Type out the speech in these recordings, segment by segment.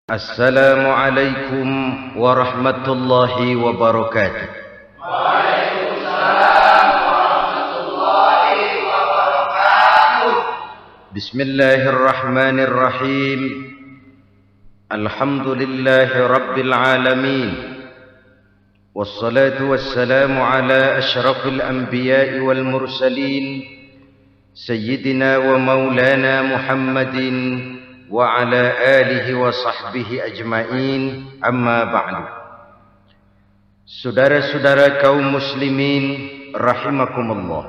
Assalamualaikum warahmatullahi wabarakatuh. Waalaikumsalam warahmatullahi wabarakatuh. Bismillahirrahmanirrahim. Alhamdulillahi rabbil alamin. Wassalatu wassalamu ala ashrafil anbiya'i wal mursalin, Sayyidina wa maulana Muhammadin wa ala alihi wa sahbihi ajma'in, amma ba'du. Saudara-saudara kaum muslimin rahimakumullah,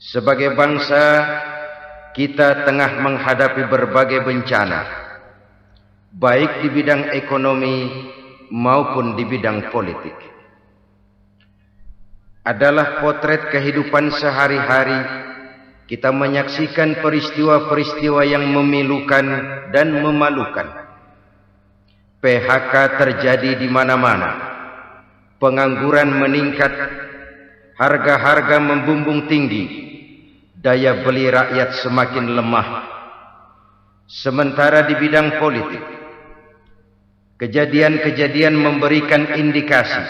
sebagai bangsa kita tengah menghadapi berbagai bencana, baik di bidang ekonomi maupun di bidang politik. Adalah potret kehidupan sehari-hari. Kita menyaksikan peristiwa-peristiwa yang memilukan dan memalukan. PHK terjadi di mana-mana. Pengangguran meningkat. Harga-harga membumbung tinggi. Daya beli rakyat semakin lemah. Sementara di bidang politik, kejadian-kejadian memberikan indikasi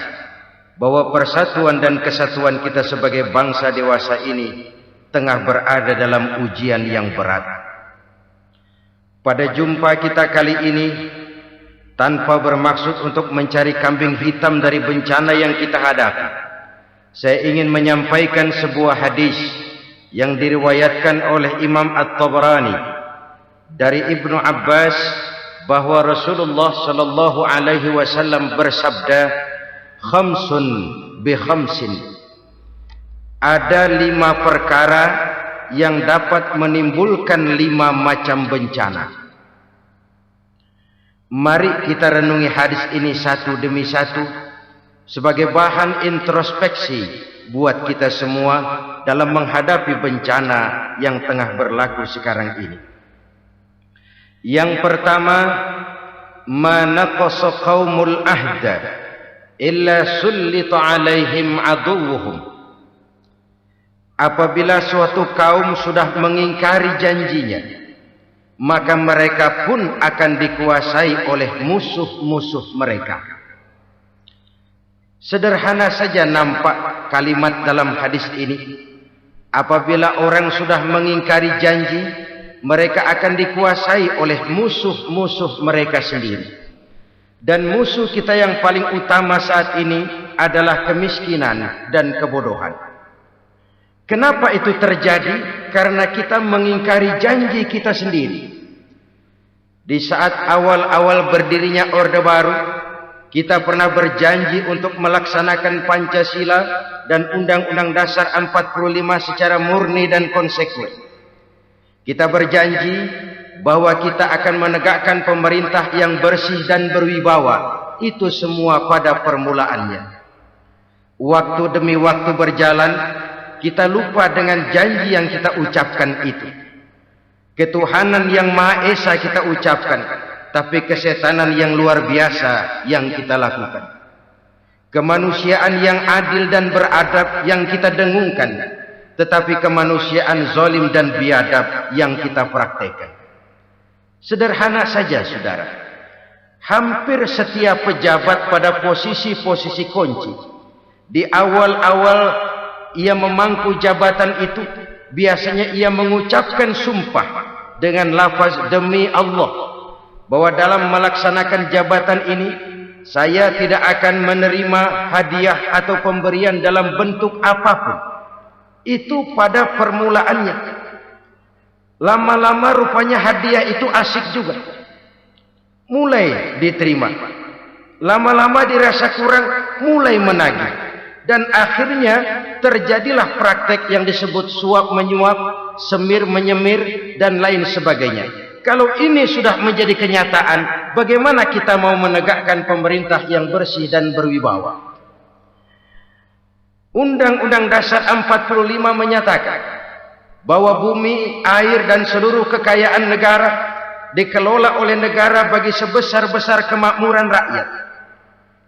bahwa persatuan dan kesatuan kita sebagai bangsa dewasa ini tengah berada dalam ujian yang berat. Pada jumpa kita kali ini, tanpa bermaksud untuk mencari kambing hitam dari bencana yang kita hadapi, saya ingin menyampaikan sebuah hadis yang diriwayatkan oleh Imam At-Tabrani dari Ibnu Abbas, bahwa Rasulullah sallallahu alaihi wasallam bersabda, "Khamsun bi khamsin." Ada 5 perkara yang dapat menimbulkan 5 macam bencana. Mari kita renungi hadis ini satu demi satu sebagai bahan introspeksi buat kita semua dalam menghadapi bencana yang tengah berlaku sekarang ini. Yang pertama, ma naqasa qaumul ahda illa sullita alaihim aduwwuhum. Apabila suatu kaum sudah mengingkari janjinya, maka mereka pun akan dikuasai oleh musuh-musuh mereka. Sederhana saja nampak kalimat dalam hadis ini. Apabila orang sudah mengingkari janji, mereka akan dikuasai oleh musuh-musuh mereka sendiri. Dan musuh kita yang paling utama saat ini adalah kemiskinan dan kebodohan. Kenapa itu terjadi? Karena kita mengingkari janji kita sendiri. Di saat awal-awal berdirinya Orde Baru, kita pernah berjanji untuk melaksanakan Pancasila dan Undang-Undang Dasar 45 secara murni dan konsekuen. Kita berjanji bahwa kita akan menegakkan pemerintah yang bersih dan berwibawa. Itu semua pada permulaannya. Waktu demi waktu berjalan, kita lupa dengan janji yang kita ucapkan itu. Ketuhanan yang Maha Esa kita ucapkan, tapi kesetanan yang luar biasa yang kita lakukan. Kemanusiaan yang adil dan beradab yang kita dengungkan, tetapi kemanusiaan zalim dan biadab yang kita praktekkan. Sederhana saja, saudara. Hampir setiap pejabat pada posisi-posisi kunci, di awal-awal ia memangku jabatan itu, biasanya ia mengucapkan sumpah dengan lafaz demi Allah, bahwa dalam melaksanakan jabatan ini saya tidak akan menerima hadiah atau pemberian dalam bentuk apapun. Itu pada permulaannya. Lama-lama rupanya hadiah itu asik juga, mulai diterima. Lama-lama dirasa kurang, mulai menagih. Dan akhirnya terjadilah praktek yang disebut suap menyuap, semir menyemir, dan lain sebagainya. Kalau ini sudah menjadi kenyataan, bagaimana kita mau menegakkan pemerintah yang bersih dan berwibawa? Undang-Undang Dasar 45 menyatakan bahwa bumi, air, dan seluruh kekayaan negara dikelola oleh negara bagi sebesar-besar kemakmuran rakyat.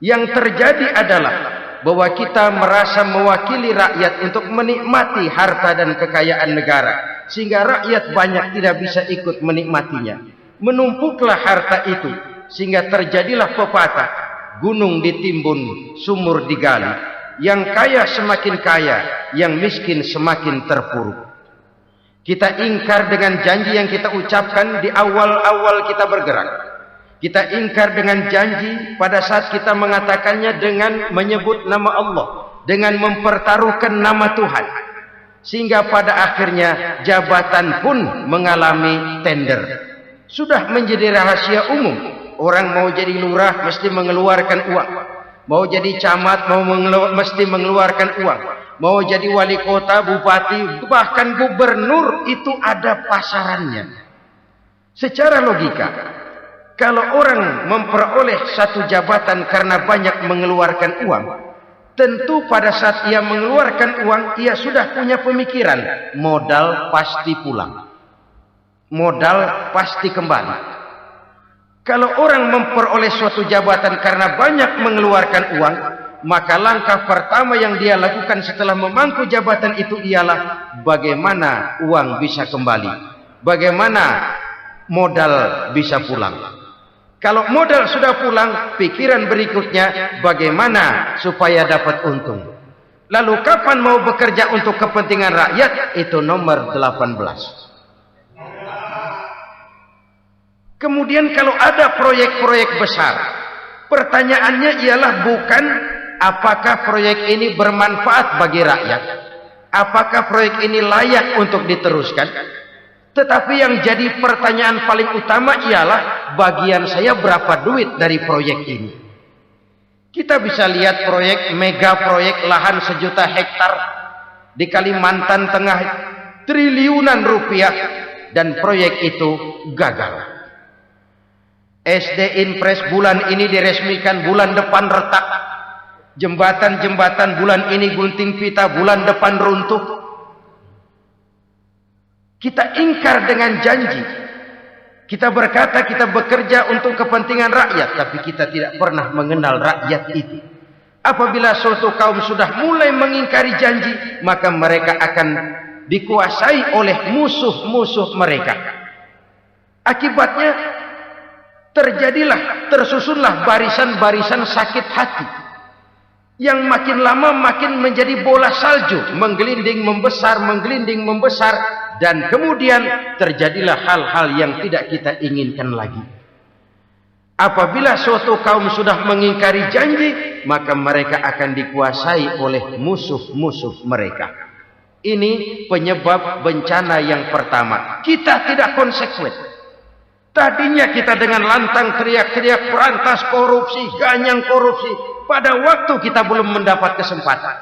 Yang terjadi adalah bahwa kita merasa mewakili rakyat untuk menikmati harta dan kekayaan negara, sehingga rakyat banyak tidak bisa ikut menikmatinya. Menumpuklah harta itu sehingga terjadilah pepatah, gunung ditimbun, sumur digali. Yang kaya semakin kaya, yang miskin semakin terpuruk. Kita ingkar dengan janji yang kita ucapkan di awal-awal kita bergerak. Kita ingkar dengan janji pada saat kita mengatakannya dengan menyebut nama Allah, dengan mempertaruhkan nama Tuhan. Sehingga pada akhirnya jabatan pun mengalami tender. Sudah menjadi rahasia umum. Orang mau jadi lurah mesti mengeluarkan uang. Mau jadi camat mesti mengeluarkan uang. Mau jadi wali kota, bupati, bahkan gubernur itu ada pasarannya. Secara logika, kalau orang memperoleh satu jabatan karena banyak mengeluarkan uang, tentu pada saat ia mengeluarkan uang, ia sudah punya pemikiran, modal pasti pulang. Modal pasti kembali. Kalau orang memperoleh suatu jabatan karena banyak mengeluarkan uang, maka langkah pertama yang dia lakukan setelah memangku jabatan itu ialah bagaimana uang bisa kembali, bagaimana modal bisa pulang. Kalau modal sudah pulang, pikiran berikutnya bagaimana supaya dapat untung. Lalu kapan mau bekerja untuk kepentingan rakyat? Itu nomor 18. Kemudian kalau ada proyek-proyek besar, pertanyaannya ialah bukan apakah proyek ini bermanfaat bagi rakyat, apakah proyek ini layak untuk diteruskan, tetapi yang jadi pertanyaan paling utama ialah bagian saya berapa duit dari proyek ini. Kita bisa lihat proyek, mega proyek lahan 1 juta hektar di Kalimantan Tengah, triliunan rupiah, dan proyek itu gagal. SD Impres bulan ini diresmikan, bulan depan retak. Jembatan-jembatan bulan ini gunting pita, bulan depan runtuh. Kita ingkar dengan janji. Kita berkata kita bekerja untuk kepentingan rakyat, tapi kita tidak pernah mengenal rakyat itu. Apabila suatu kaum sudah mulai mengingkari janji, maka mereka akan dikuasai oleh musuh-musuh mereka. Akibatnya tersusunlah barisan-barisan sakit hati yang makin lama makin menjadi bola salju, menggelinding membesar, dan kemudian terjadilah hal-hal yang tidak kita inginkan lagi. Apabila suatu kaum sudah mengingkari janji, maka mereka akan dikuasai oleh musuh-musuh mereka. Ini penyebab bencana yang pertama. Kita tidak konsekuen. Tadinya kita dengan lantang teriak-teriak berantas korupsi, ganyang korupsi. Pada waktu kita belum mendapat kesempatan.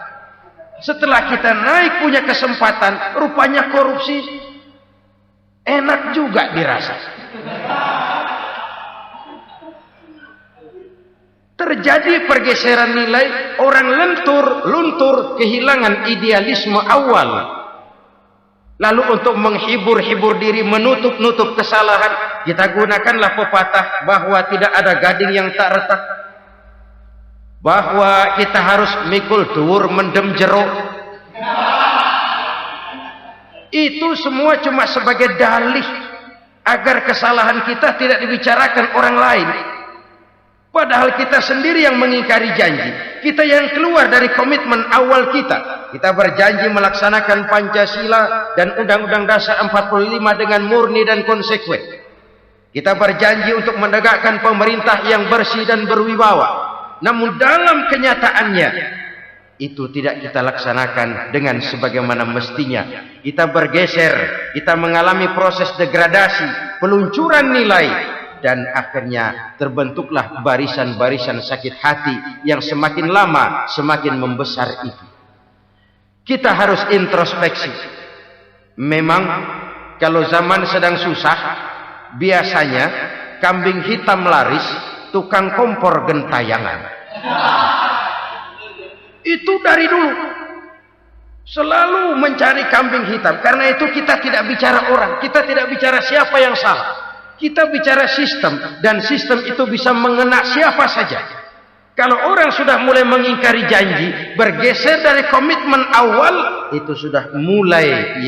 Setelah kita naik punya kesempatan, rupanya korupsi enak juga dirasa. Terjadi pergeseran nilai, orang luntur, kehilangan idealisme awal. Lalu untuk menghibur-hibur diri, menutup-nutup kesalahan, kita gunakanlah pepatah bahwa tidak ada gading yang tak retak, bahwa kita harus mikul dur mendem jeruk. Itu semua cuma sebagai dalih agar kesalahan kita tidak dibicarakan orang lain. Padahal kita sendiri yang mengingkari janji. Kita yang keluar dari komitmen awal kita. Kita berjanji melaksanakan Pancasila dan Undang-Undang Dasar 45 dengan murni dan konsekuen. Kita berjanji untuk menegakkan pemerintah yang bersih dan berwibawa. Namun dalam kenyataannya, itu tidak kita laksanakan dengan sebagaimana mestinya. Kita bergeser, kita mengalami proses degradasi, peluncuran nilai, dan akhirnya terbentuklah barisan-barisan sakit hati yang semakin lama semakin membesar itu. Kita harus introspeksi. Memang kalau zaman sedang susah, biasanya kambing hitam laris, tukang kompor gentayangan. Itu dari dulu selalu mencari kambing hitam. Karena itu kita tidak bicara orang, kita tidak bicara siapa yang salah. Kita bicara sistem, dan sistem itu bisa mengena siapa saja. Kalau orang sudah mulai mengingkari janji, bergeser dari komitmen awal, itu sudah mulai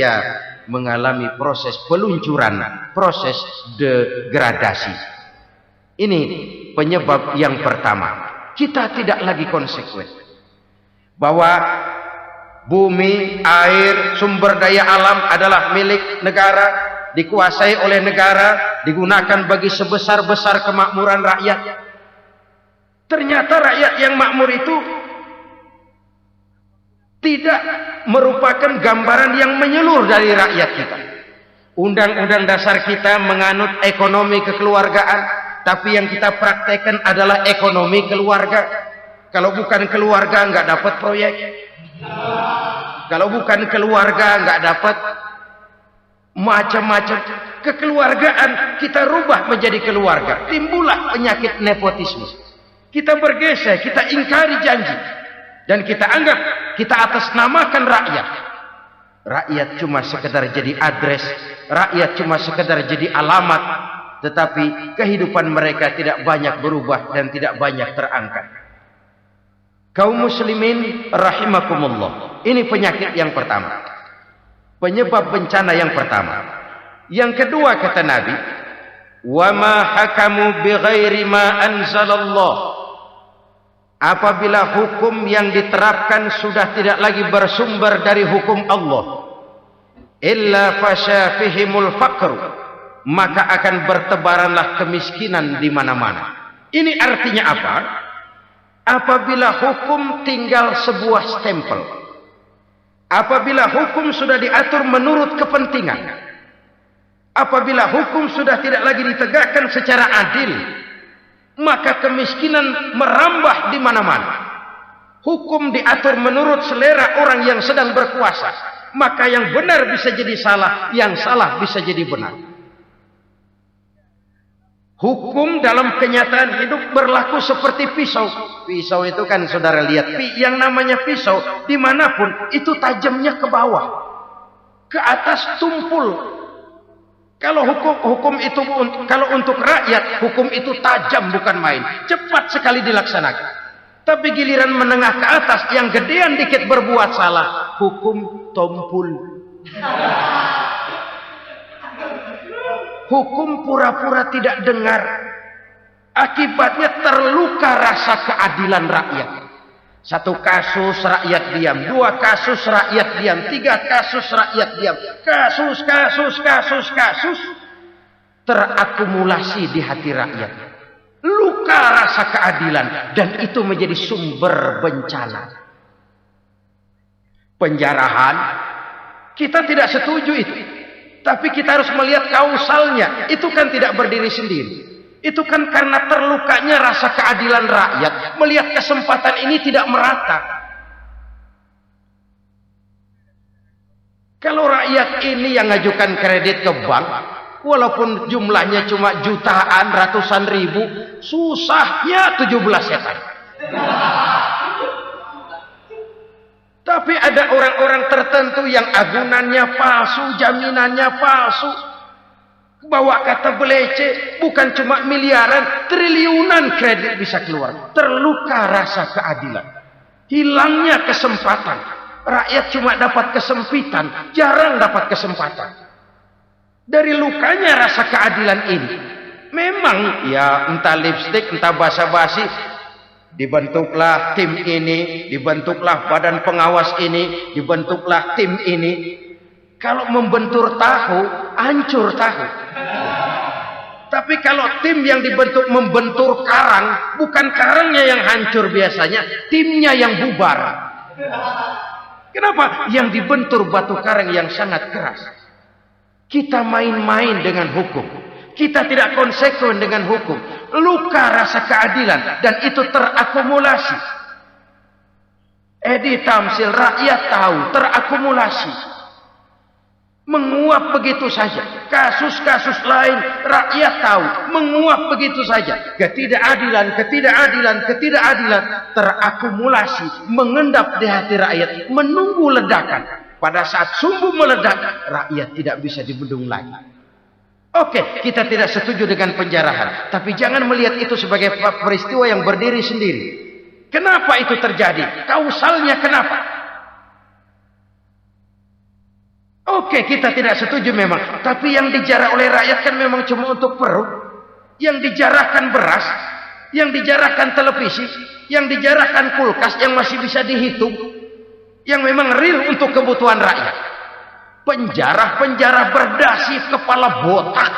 mengalami proses peluncuran, proses degradasi. Ini penyebab yang pertama. Kita tidak lagi konsekuen. Bahwa bumi, air, sumber daya alam adalah milik negara, dikuasai oleh negara, digunakan bagi sebesar-besar kemakmuran rakyat. Ternyata rakyat yang makmur itu tidak merupakan gambaran yang menyeluruh dari rakyat kita. Undang-undang dasar kita menganut ekonomi kekeluargaan, tapi yang kita praktekkan adalah ekonomi keluarga. Kalau bukan keluarga nggak dapat proyek. Kalau bukan keluarga nggak dapat macam-macam. Kekeluargaan kita rubah menjadi keluarga. Timbullah penyakit nepotisme. Kita bergeser, kita ingkari janji. Dan kita anggap kita atasnamakan rakyat. Rakyat cuma sekedar jadi address, rakyat cuma sekedar jadi alamat, tetapi kehidupan mereka tidak banyak berubah dan tidak banyak terangkat. Kaum muslimin rahimakumullah. Ini penyakit yang pertama. Penyebab bencana yang pertama. Yang kedua kata Nabi, "Wa ma hakamu bighairi ma anzalallah." Apabila hukum yang diterapkan sudah tidak lagi bersumber dari hukum Allah, illa fasha fihimul faqr, maka akan bertebaranlah kemiskinan di mana-mana. Ini artinya apa? Apabila hukum tinggal sebuah stempel, apabila hukum sudah diatur menurut kepentingan, apabila hukum sudah tidak lagi ditegakkan secara adil, maka kemiskinan merambah di mana-mana. Hukum diatur menurut selera orang yang sedang berkuasa, maka yang benar bisa jadi salah, yang salah bisa jadi benar. Hukum dalam kenyataan hidup berlaku seperti pisau. Pisau itu kan saudara lihat, yang namanya pisau dimanapun itu tajamnya ke bawah, ke atas tumpul. Kalau hukum itu, kalau untuk rakyat, hukum itu tajam bukan main, cepat sekali dilaksanakan. Tapi giliran menengah ke atas, yang gedean dikit berbuat salah, hukum tumpul. Hukum pura-pura tidak dengar. Akibatnya terluka rasa keadilan rakyat. Satu kasus rakyat diam, dua kasus rakyat diam, tiga kasus rakyat diam. Kasus terakumulasi di hati rakyat. Luka rasa keadilan, dan itu menjadi sumber bencana. Penjarahan, kita tidak setuju itu. Tapi kita harus melihat kausalnya. Itu kan tidak berdiri sendiri. Itu kan karena terlukanya rasa keadilan rakyat. Melihat kesempatan ini tidak merata. Kalau rakyat ini yang ngajukan kredit ke bank, walaupun jumlahnya cuma jutaan, ratusan ribu, susahnya 17 setan. Tapi ada orang-orang tertentu yang agunannya palsu, jaminannya palsu. Bawa kata belece, bukan cuma miliaran, triliunan kredit bisa keluar. Terluka rasa keadilan. Hilangnya kesempatan. Rakyat cuma dapat kesempitan, jarang dapat kesempatan. Dari lukanya rasa keadilan ini, memang ya entah lipstik, entah basa-basi, dibentuklah tim ini, dibentuklah badan pengawas ini, dibentuklah tim ini. Kalau membentur tahu, hancur tahu. Tapi kalau tim yang dibentuk membentur karang, bukan karangnya yang hancur biasanya, timnya yang bubar. Kenapa? Yang dibentur batu karang yang sangat keras. Kita main-main dengan hukum. Kita tidak konsekuen dengan hukum. Luka rasa keadilan, dan itu terakumulasi. Edi Tamsil, rakyat tahu, terakumulasi. Menguap begitu saja. Kasus-kasus lain rakyat tahu, menguap begitu saja. Ketidakadilan terakumulasi, mengendap di hati rakyat, menunggu ledakan. Pada saat sumbu meledak, rakyat tidak bisa dibendung lagi. Oke, kita tidak setuju dengan penjarahan, tapi jangan melihat itu sebagai peristiwa yang berdiri sendiri. Kenapa itu terjadi? Kausalnya kenapa? Oke, kita tidak setuju memang. Tapi yang dijarah oleh rakyat kan memang cuma untuk perut. Yang dijarahkan beras, yang dijarahkan televisi, yang dijarahkan kulkas yang masih bisa dihitung, yang memang real untuk kebutuhan rakyat. Penjara berdasi kepala botak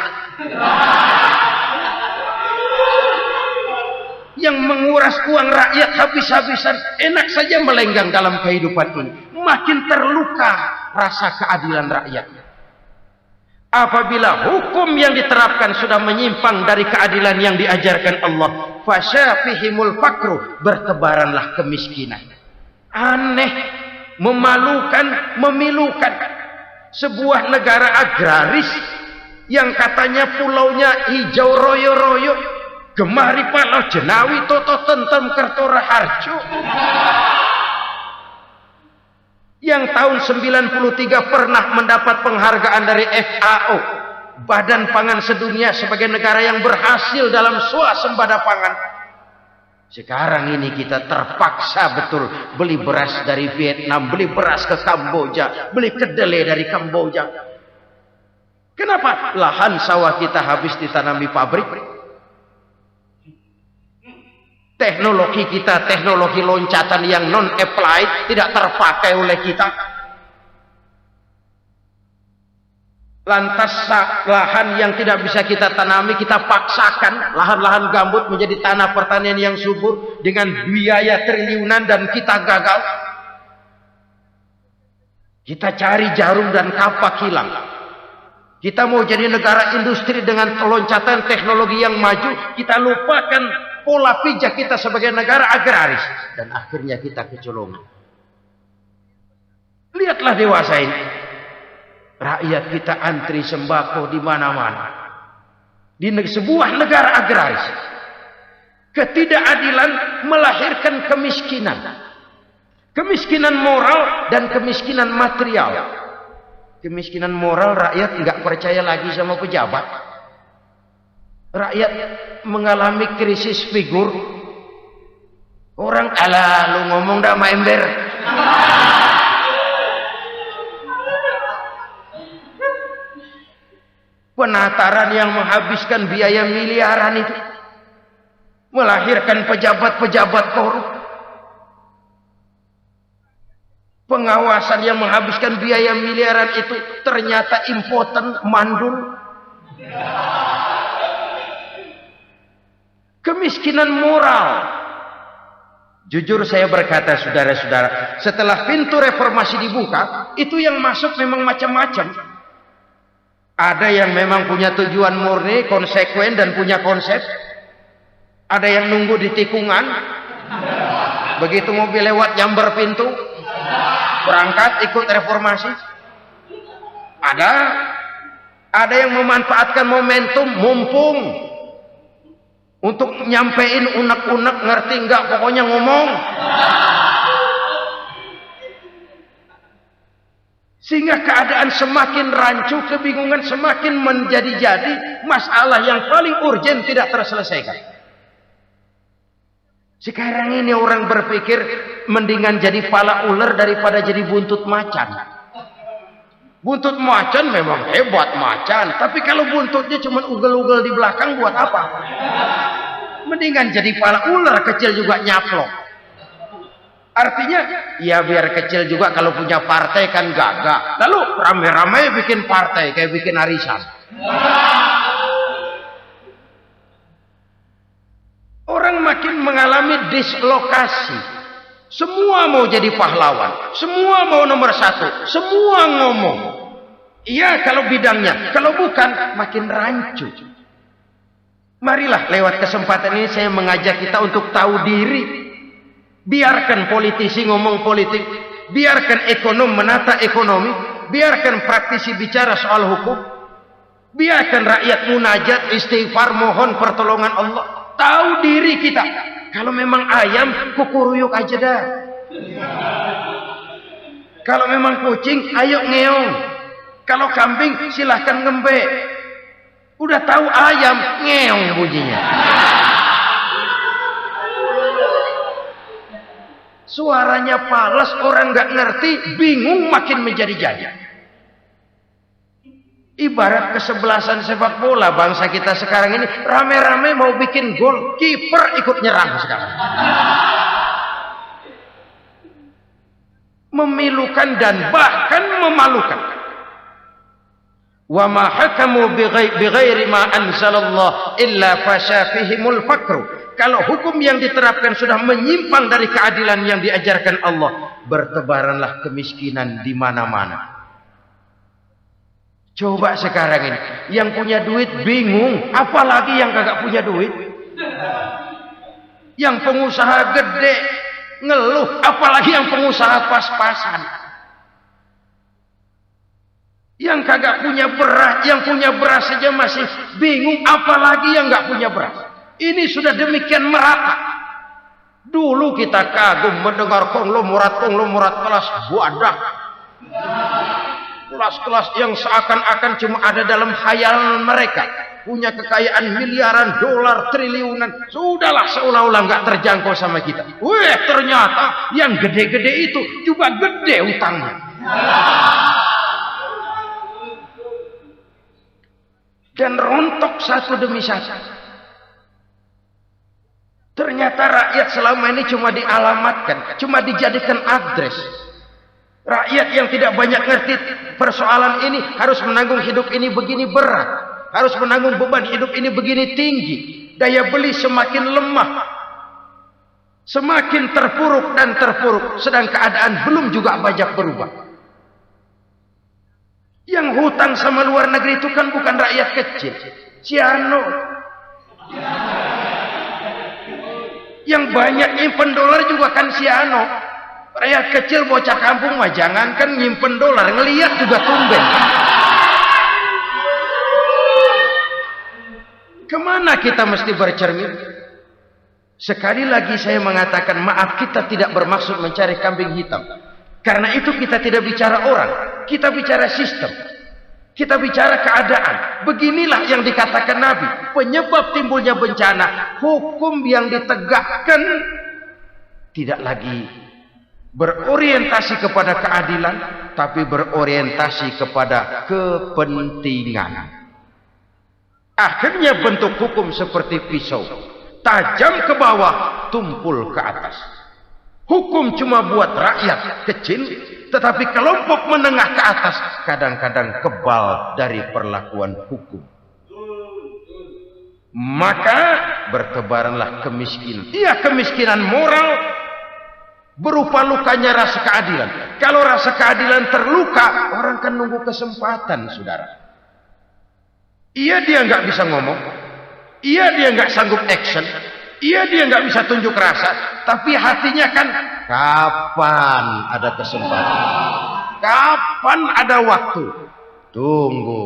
yang menguras uang rakyat habis-habisan, enak saja melenggang dalam kehidupan ini. Makin terluka rasa keadilan rakyat. Apabila hukum yang diterapkan sudah menyimpang dari keadilan yang diajarkan Allah, fasyafihimul fakru, bertebaranlah kemiskinan. Aneh, memalukan, memilukan. Sebuah negara agraris yang katanya pulaunya hijau royo-royo, gemari palau jenawi toto tentrem kertora harjo, yang tahun 93 pernah mendapat penghargaan dari FAO, Badan Pangan Sedunia, sebagai negara yang berhasil dalam swasembada pangan. Sekarang ini kita terpaksa betul beli beras dari Vietnam, beli beras ke Kamboja, beli kedelai dari Kamboja. Kenapa? Lahan sawah kita habis ditanami pabrik. Teknologi kita, teknologi loncatan yang non-applied, tidak terpakai oleh kita. Lantas lahan yang tidak bisa kita tanami, kita paksakan lahan-lahan gambut menjadi tanah pertanian yang subur dengan biaya triliunan, dan kita gagal. Kita cari jarum dan kapak hilang. Kita mau jadi negara industri dengan loncatan teknologi yang maju, kita lupakan pola pijak kita sebagai negara agraris, dan akhirnya kita kecolongan. Lihatlah dewasa ini. Rakyat kita antri sembako di mana-mana. Di sebuah negara agraris. Ketidakadilan melahirkan kemiskinan. Kemiskinan moral dan kemiskinan material. Kemiskinan moral, rakyat nggak percaya lagi sama pejabat. Rakyat mengalami krisis figur. Orang, alah lu ngomong dah sama ember. Penataran yang menghabiskan biaya miliaran itu melahirkan pejabat-pejabat korup. Pengawasan yang menghabiskan biaya miliaran itu ternyata impoten, mandul. Kemiskinan moral. Jujur saya berkata, saudara-saudara, setelah pintu reformasi dibuka, itu yang masuk memang macam-macam. Ada yang memang punya tujuan murni, konsekuen, dan punya konsep. Ada yang nunggu di tikungan. Begitu mobil lewat nyamber pintu, berangkat ikut reformasi. Ada yang memanfaatkan momentum, mumpung, untuk nyampein unek-unek, ngerti enggak, pokoknya ngomong. Sehingga keadaan semakin rancu, kebingungan semakin menjadi-jadi, masalah yang paling urgen tidak terselesaikan. Sekarang ini orang berpikir mendingan jadi pala ular daripada jadi buntut macan. Buntut macan memang hebat macan, tapi kalau buntutnya cuma ugel-ugel di belakang buat apa? Mendingan jadi pala ular, kecil juga nyaplok. Artinya, ya biar kecil juga kalau punya partai kan gagah. Lalu rame-rame bikin partai kayak bikin arisan. Orang makin mengalami dislokasi. Semua mau jadi pahlawan, semua mau nomor satu, semua ngomong. Iya kalau bidangnya, kalau bukan makin rancu. Marilah lewat kesempatan ini saya mengajak kita untuk tahu diri. Biarkan politisi ngomong politik, biarkan ekonom menata ekonomi, biarkan praktisi bicara soal hukum, biarkan rakyat munajat, istighfar, mohon pertolongan Allah. Tahu diri kita. Kalau memang ayam, kukuruyuk aja dah. Kalau memang kucing, ayo ngeong. Kalau kambing, silahkan ngembe. Udah tahu ayam, ngeong bunyinya. Suaranya palas, orang nggak ngerti, bingung, makin menjadi-jadi. Ibarat kesebelasan sepak bola bangsa kita sekarang ini, rame-rame mau bikin gol, kiper ikut nyerang sekarang. Memilukan dan bahkan memalukan. Wa ma hakamu bighairi ma anzalallah illa fasha fihimul fakru. Kalau hukum yang diterapkan sudah menyimpang dari keadilan yang diajarkan Allah, bertebaranlah kemiskinan di mana-mana. Coba sekarang ini, yang punya duit bingung, apalagi yang kagak punya duit. Yang pengusaha gede ngeluh, apalagi yang pengusaha pas-pasan. Yang kagak punya beras, yang punya beras saja masih bingung, apalagi yang nggak punya beras. Ini sudah demikian merata. Dulu kita kagum mendengar konglomerat kelas wadah. Kelas-kelas yang seakan-akan cuma ada dalam khayalan mereka. Punya kekayaan miliaran dolar, triliunan. Sudahlah, seolah-olah nggak terjangkau sama kita. Weh, ternyata yang gede-gede itu juga gede utangnya. Dan rontok satu demi satu. Ternyata rakyat selama ini cuma dialamatkan, cuma dijadikan address. Rakyat yang tidak banyak ngerti persoalan ini harus menanggung hidup ini begini berat, harus menanggung beban hidup ini begini tinggi, daya beli semakin lemah, semakin terpuruk dan terpuruk, sedang keadaan belum juga banyak berubah. Yang hutang sama luar negeri itu kan bukan rakyat kecil, Ciano. Yang banyak nyimpen dolar juga kan Ciano. Rakyat kecil bocah kampung mah jangankan nyimpen dolar, ngelihat juga tumben. Kemana kita mesti bercermin? Sekali lagi saya mengatakan maaf, kita tidak bermaksud mencari kambing hitam. Karena itu kita tidak bicara orang, kita bicara sistem. Kita bicara keadaan. Beginilah yang dikatakan Nabi, penyebab timbulnya bencana, hukum yang ditegakkan tidak lagi berorientasi kepada keadilan, tapi berorientasi kepada kepentingan. Akhirnya bentuk hukum seperti pisau, tajam ke bawah, tumpul ke atas. Hukum cuma buat rakyat kecil, tetapi kelompok menengah ke atas kadang-kadang kebal dari perlakuan hukum. Maka bertebaranlah kemiskinan. Iya, kemiskinan moral berupa lukanya rasa keadilan. Kalau rasa keadilan terluka, orang kan nunggu kesempatan, saudara. Iya, dia nggak bisa ngomong. Iya, dia nggak sanggup action. Iya, dia nggak bisa tunjuk rasa. Tapi hatinya kan, kapan ada kesempatan? Kapan ada waktu? Tunggu.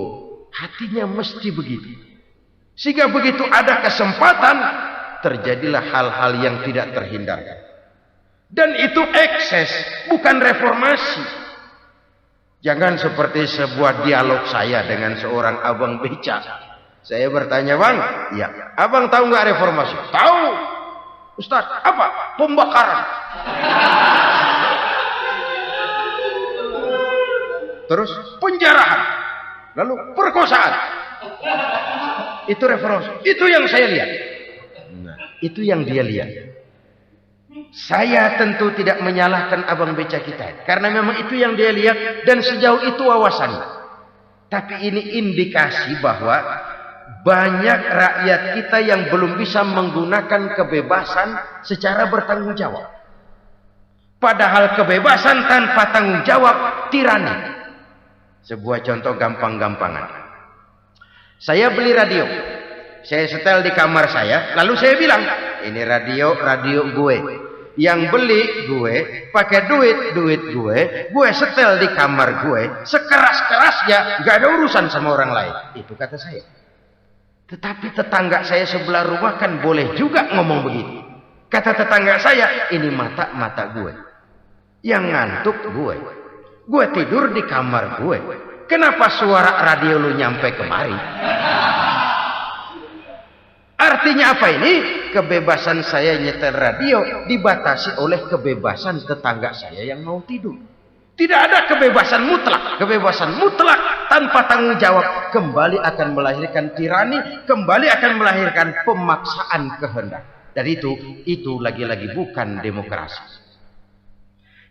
Hatinya mesti begitu. Sehingga begitu ada kesempatan, terjadilah hal-hal yang tidak terhindarkan. Dan itu ekses, bukan reformasi. Jangan seperti sebuah dialog saya dengan seorang abang beca. Saya bertanya, bang, iya, abang tahu nggak reformasi? Tahu, Ustaz. Apa? Pembakaran. Terus penjarahan, lalu perkosaan. Itu reformasi. Itu yang saya lihat. Nah, itu yang dia lihat. Saya tentu tidak menyalahkan abang beca kita, karena memang itu yang dia lihat dan sejauh itu wawasannya. Tapi ini indikasi bahwa banyak rakyat kita yang belum bisa menggunakan kebebasan secara bertanggung jawab. Padahal kebebasan tanpa tanggung jawab tirani. Sebuah contoh gampang-gampangan. Saya beli radio. Saya setel di kamar saya, lalu saya bilang, ini radio gue. Yang beli gue, pakai duit gue setel di kamar gue, sekeras-kerasnya, gak ada urusan sama orang lain. Itu kata saya. Tetapi tetangga saya sebelah rumah kan boleh juga ngomong begitu. Kata tetangga saya, ini mata gue. Yang ngantuk gue. Gue tidur di kamar gue. Kenapa suara radio lu nyampe kemari? Artinya apa ini? Kebebasan saya nyetel radio dibatasi oleh kebebasan tetangga saya yang mau tidur. Tidak ada kebebasan mutlak. Kebebasan mutlak tanpa tanggung jawab kembali akan melahirkan tirani, kembali akan melahirkan pemaksaan kehendak. Dan itu lagi-lagi bukan demokrasi.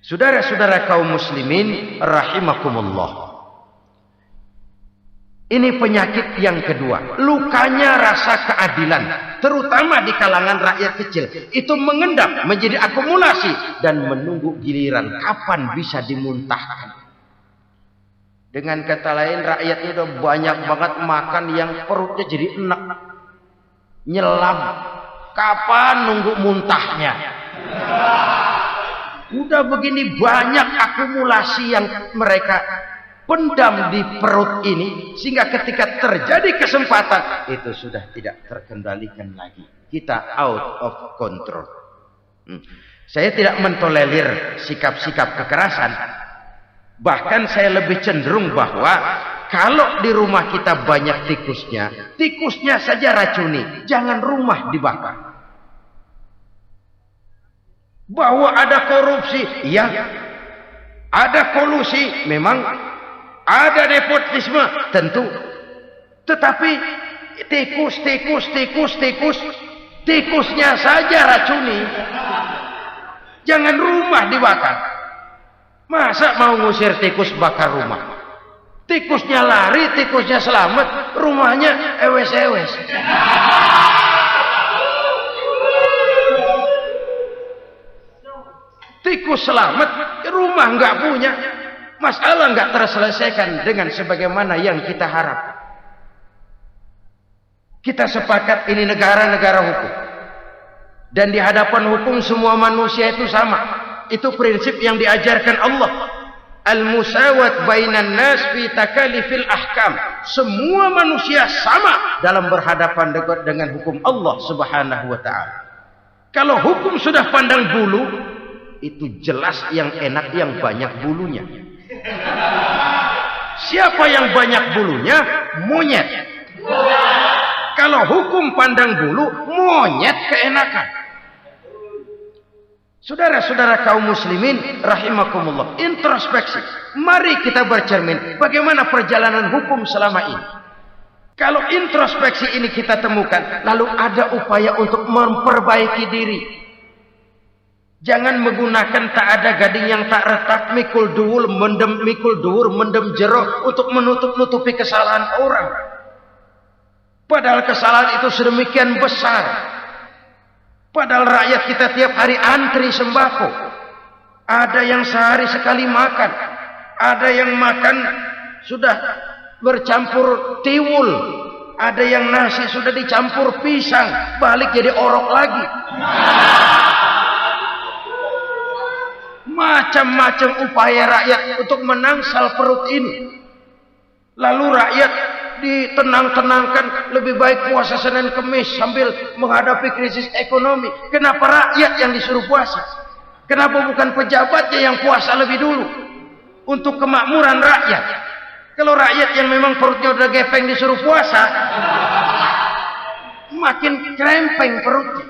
Saudara-saudara kaum muslimin rahimakumullah. Ini penyakit yang kedua, lukanya rasa keadilan, terutama di kalangan rakyat kecil. Itu mengendap menjadi akumulasi dan menunggu giliran kapan bisa dimuntahkan. Dengan kata lain, rakyatnya udah banyak banget makan yang perutnya jadi enak, nyelam. Kapan nunggu muntahnya? Udah begini banyak akumulasi yang mereka pendam di perut ini, sehingga ketika terjadi kesempatan itu sudah tidak terkendalikan lagi. Kita out of control. Saya tidak mentolerir sikap-sikap kekerasan. Bahkan saya lebih cenderung bahwa kalau di rumah kita banyak tikusnya, tikusnya saja racuni, jangan rumah dibakar. Bahwa ada korupsi, ya, ada kolusi, memang ada nepotisme, tentu. Tetapi tikusnya saja racuni. Jangan rumah dibakar. Masa mau ngusir tikus bakar rumah? Tikusnya lari, tikusnya selamat, rumahnya ewes-ewes. Tikus selamat, rumah nggak punya. Masalah nggak terselesaikan dengan sebagaimana yang kita harap. Kita sepakat ini negara hukum. Dan di hadapan hukum semua manusia itu sama. Itu prinsip yang diajarkan Allah. Al-musawat bainan nas fi takalifil ahkam. Semua manusia sama dalam berhadapan dengan hukum Allah Subhanahu wa taala. Kalau hukum sudah pandang bulu, itu jelas yang enak yang banyak bulunya. Siapa yang banyak bulunya? Monyet. Kalau hukum pandang bulu, monyet keenakan. Saudara-saudara kaum muslimin rahimakumullah, introspeksi. Mari kita bercermin bagaimana perjalanan hukum selama ini. Kalau introspeksi ini kita temukan, lalu ada upaya untuk memperbaiki diri. Jangan menggunakan tak ada gading yang tak retak, mikul duwur mendem jero untuk menutup-nutupi kesalahan orang. Padahal kesalahan itu sedemikian besar. Padahal rakyat kita tiap hari antri sembako. Ada yang sehari sekali makan. Ada yang makan sudah bercampur tiwul. Ada yang nasi sudah dicampur pisang, balik jadi orok lagi. Macam-macam upaya rakyat untuk menangsal perut ini. Lalu rakyat ditenang-tenangkan, lebih baik puasa Senin Kemis sambil menghadapi krisis ekonomi. Kenapa rakyat yang disuruh puasa? Kenapa bukan pejabatnya yang puasa lebih dulu untuk kemakmuran rakyat? Kalau rakyat yang memang perutnya udah gepeng disuruh puasa, makin krempeng perutnya.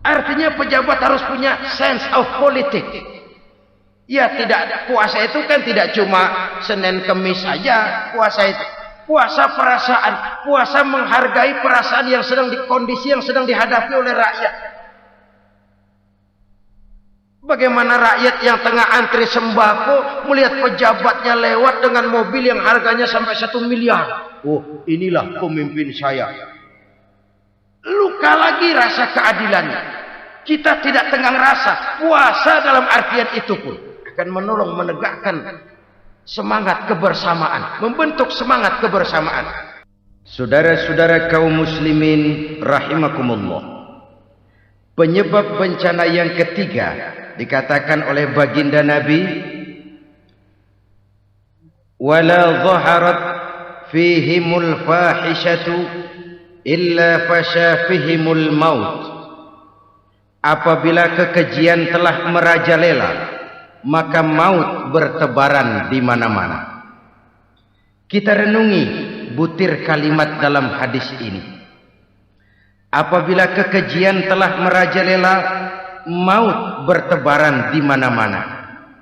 Artinya pejabat harus punya sense of politics. Ya, tidak, puasa itu kan tidak cuma Senin Kemis saja puasa itu. Puasa perasaan, puasa menghargai perasaan yang sedang kondisi yang sedang dihadapi oleh rakyat. Bagaimana rakyat yang tengah antri sembako melihat pejabatnya lewat dengan mobil yang harganya sampai 1 miliar. Oh, inilah pemimpin saya. Luka lagi rasa keadilannya. Kita tidak tenggang rasa. Puasa dalam artian itu pun akan menolong menegakkan semangat kebersamaan, membentuk semangat kebersamaan. Saudara-saudara kaum muslimin rahimakumullah, penyebab bencana yang ketiga dikatakan oleh baginda Nabi, wala dhaharat fihimul fahishatu illa fasha fihimul maut. Apabila kekejian telah merajalela, maka maut bertebaran di mana-mana. Kita renungi butir kalimat dalam hadis ini. Apabila kekejian telah merajalela, maut bertebaran di mana-mana.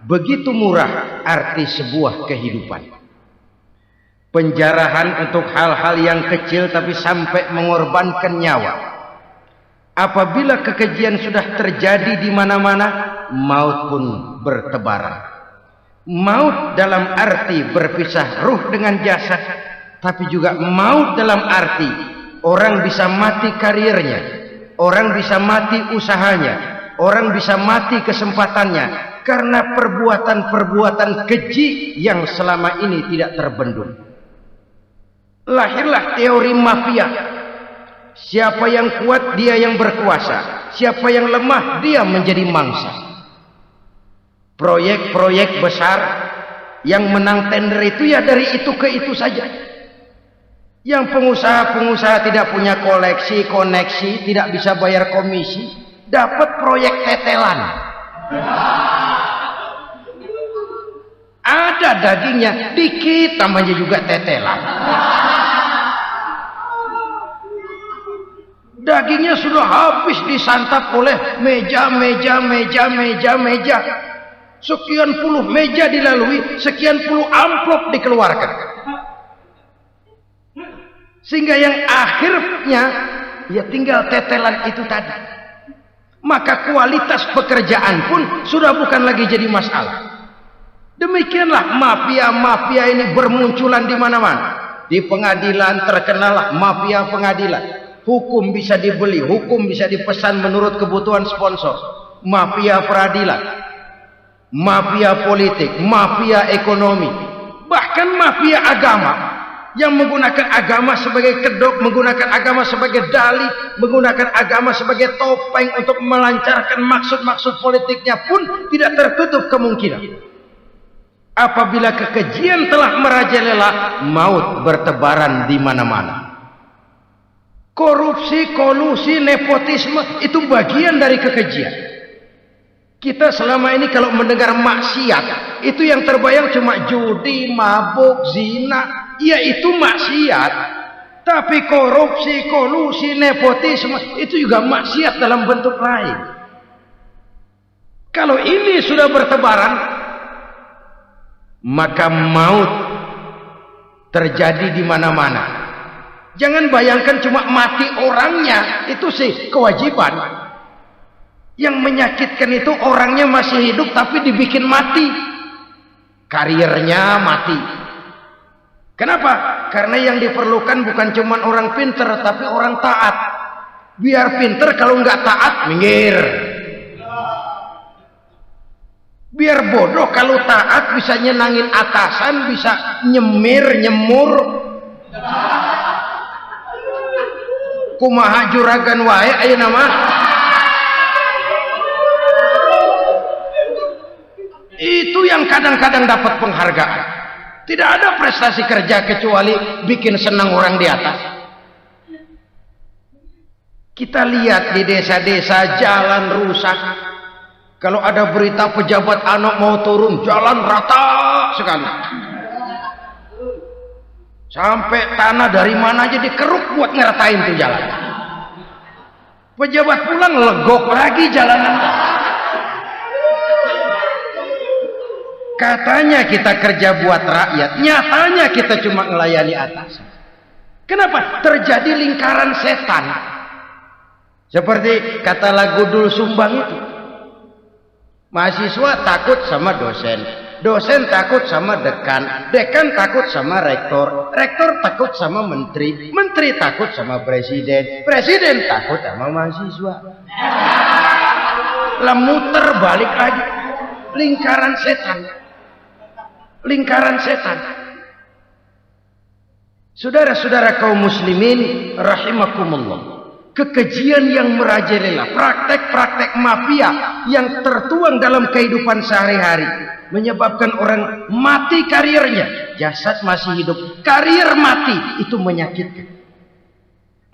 Begitu murah arti sebuah kehidupan. Penjarahan untuk hal-hal yang kecil tapi sampai mengorbankan nyawa. Apabila kekejian sudah terjadi di mana-mana, maut pun bertebaran. Maut dalam arti berpisah ruh dengan jasad, tapi juga maut dalam arti orang bisa mati karirnya, orang bisa mati usahanya, orang bisa mati kesempatannya karena perbuatan-perbuatan keji yang selama ini tidak terbendung. Lahirlah teori mafia. Siapa yang kuat dia yang berkuasa, siapa yang lemah dia menjadi mangsa. Proyek-proyek besar yang menang tender itu ya dari itu ke itu saja. Yang pengusaha-pengusaha tidak punya koleksi, koneksi, tidak bisa bayar komisi, dapat proyek tetelan. Ada dagingnya dikit, namanya juga tetelan. Dagingnya sudah habis disantap oleh meja. Sekian puluh meja dilalui, sekian puluh amplop dikeluarkan. Sehingga yang akhirnya ya tinggal tetelan itu tadi. Maka kualitas pekerjaan pun sudah bukan lagi jadi masalah. Demikianlah mafia-mafia ini bermunculan di mana-mana. Di pengadilan terkenallah mafia pengadilan. Hukum bisa dibeli, hukum bisa dipesan menurut kebutuhan sponsor. Mafia peradilan, mafia politik, mafia ekonomi, bahkan mafia agama yang menggunakan agama sebagai kedok, menggunakan agama sebagai dalih, menggunakan agama sebagai topeng untuk melancarkan maksud-maksud politiknya pun tidak tertutup kemungkinan. Apabila kekejian telah merajalela, maut bertebaran di mana-mana. Korupsi, kolusi, nepotisme itu bagian dari kekejian. Kita selama ini kalau mendengar maksiat, itu yang terbayang cuma judi, mabuk, zina. Ya itu maksiat. Tapi korupsi, kolusi, nepotisme itu juga maksiat dalam bentuk lain. Kalau ini sudah bertebaran, maka maut terjadi di mana-mana. Jangan bayangkan cuma mati orangnya, itu sih kewajiban. Yang menyakitkan itu orangnya masih hidup tapi dibikin mati. Karirnya mati. Kenapa? Karena yang diperlukan bukan cuma orang pinter tapi orang taat. Biar pinter, kalau nggak taat minggir. Biar bodoh, kalau taat bisa nyenangin atasan, bisa nyemur. Kumaha juragan wae ayeuna mah. Itu yang kadang-kadang dapat penghargaan. Tidak ada prestasi kerja kecuali bikin senang orang di atas. Kita lihat di desa-desa jalan rusak. Kalau ada berita pejabat anak mau turun, jalan rata sekali. Sampai tanah dari mana aja dikeruk buat ngeratain tuh jalan. Pejabat pulang legok lagi jalanan. Katanya kita kerja buat rakyat, nyatanya kita cuma melayani atas. Kenapa? Terjadi lingkaran setan. Seperti kata lagu Dul Sumbang itu. Mahasiswa takut sama dosen, dosen takut sama dekan, dekan takut sama rektor, rektor takut sama menteri, menteri takut sama presiden, presiden takut sama mahasiswa. Lah muter balik lagi. Lingkaran setan. Lingkaran setan. Saudara-saudara kaum muslimin rahimakumullah. Kekejian yang merajalela, praktek-praktek mafia yang tertuang dalam kehidupan sehari-hari menyebabkan orang mati karirnya, jasad masih hidup, karir mati, itu menyakitkan.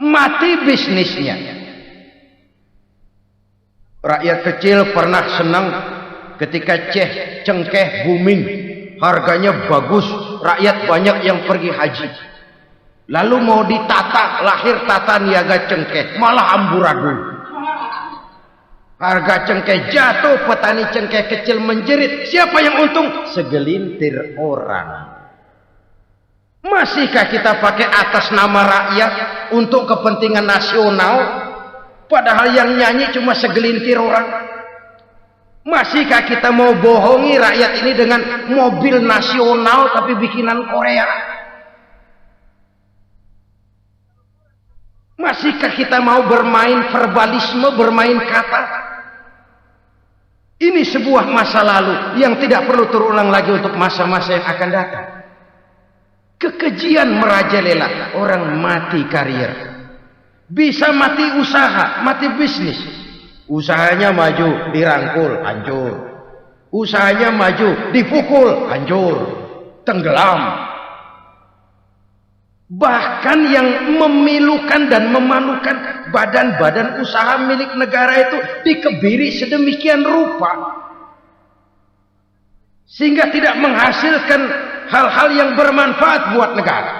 Mati bisnisnya. Rakyat kecil pernah senang ketika cengkeh booming, harganya bagus, rakyat banyak yang pergi haji. Lalu mau ditata, lahir tata niaga cengkeh, malah amburadul. Harga cengkeh jatuh, petani cengkeh kecil menjerit. Siapa yang untung? Segelintir orang. Masihkah kita pakai atas nama rakyat untuk kepentingan nasional, padahal yang nyanyi cuma segelintir orang? Masihkah kita mau bohongi rakyat ini dengan mobil nasional tapi bikinan Korea? Masihkah kita mau bermain verbalisme, bermain kata? Ini sebuah masa lalu yang tidak perlu terulang lagi untuk masa-masa yang akan datang. Kekejian merajalela, orang mati karier. Bisa mati usaha, mati bisnis. Usahanya maju, dirangkul, hancur. Usahanya maju, dipukul, hancur. Tenggelam. Bahkan yang memilukan dan memalukan badan-badan usaha milik negara itu dikebiri sedemikian rupa sehingga tidak menghasilkan hal-hal yang bermanfaat buat negara.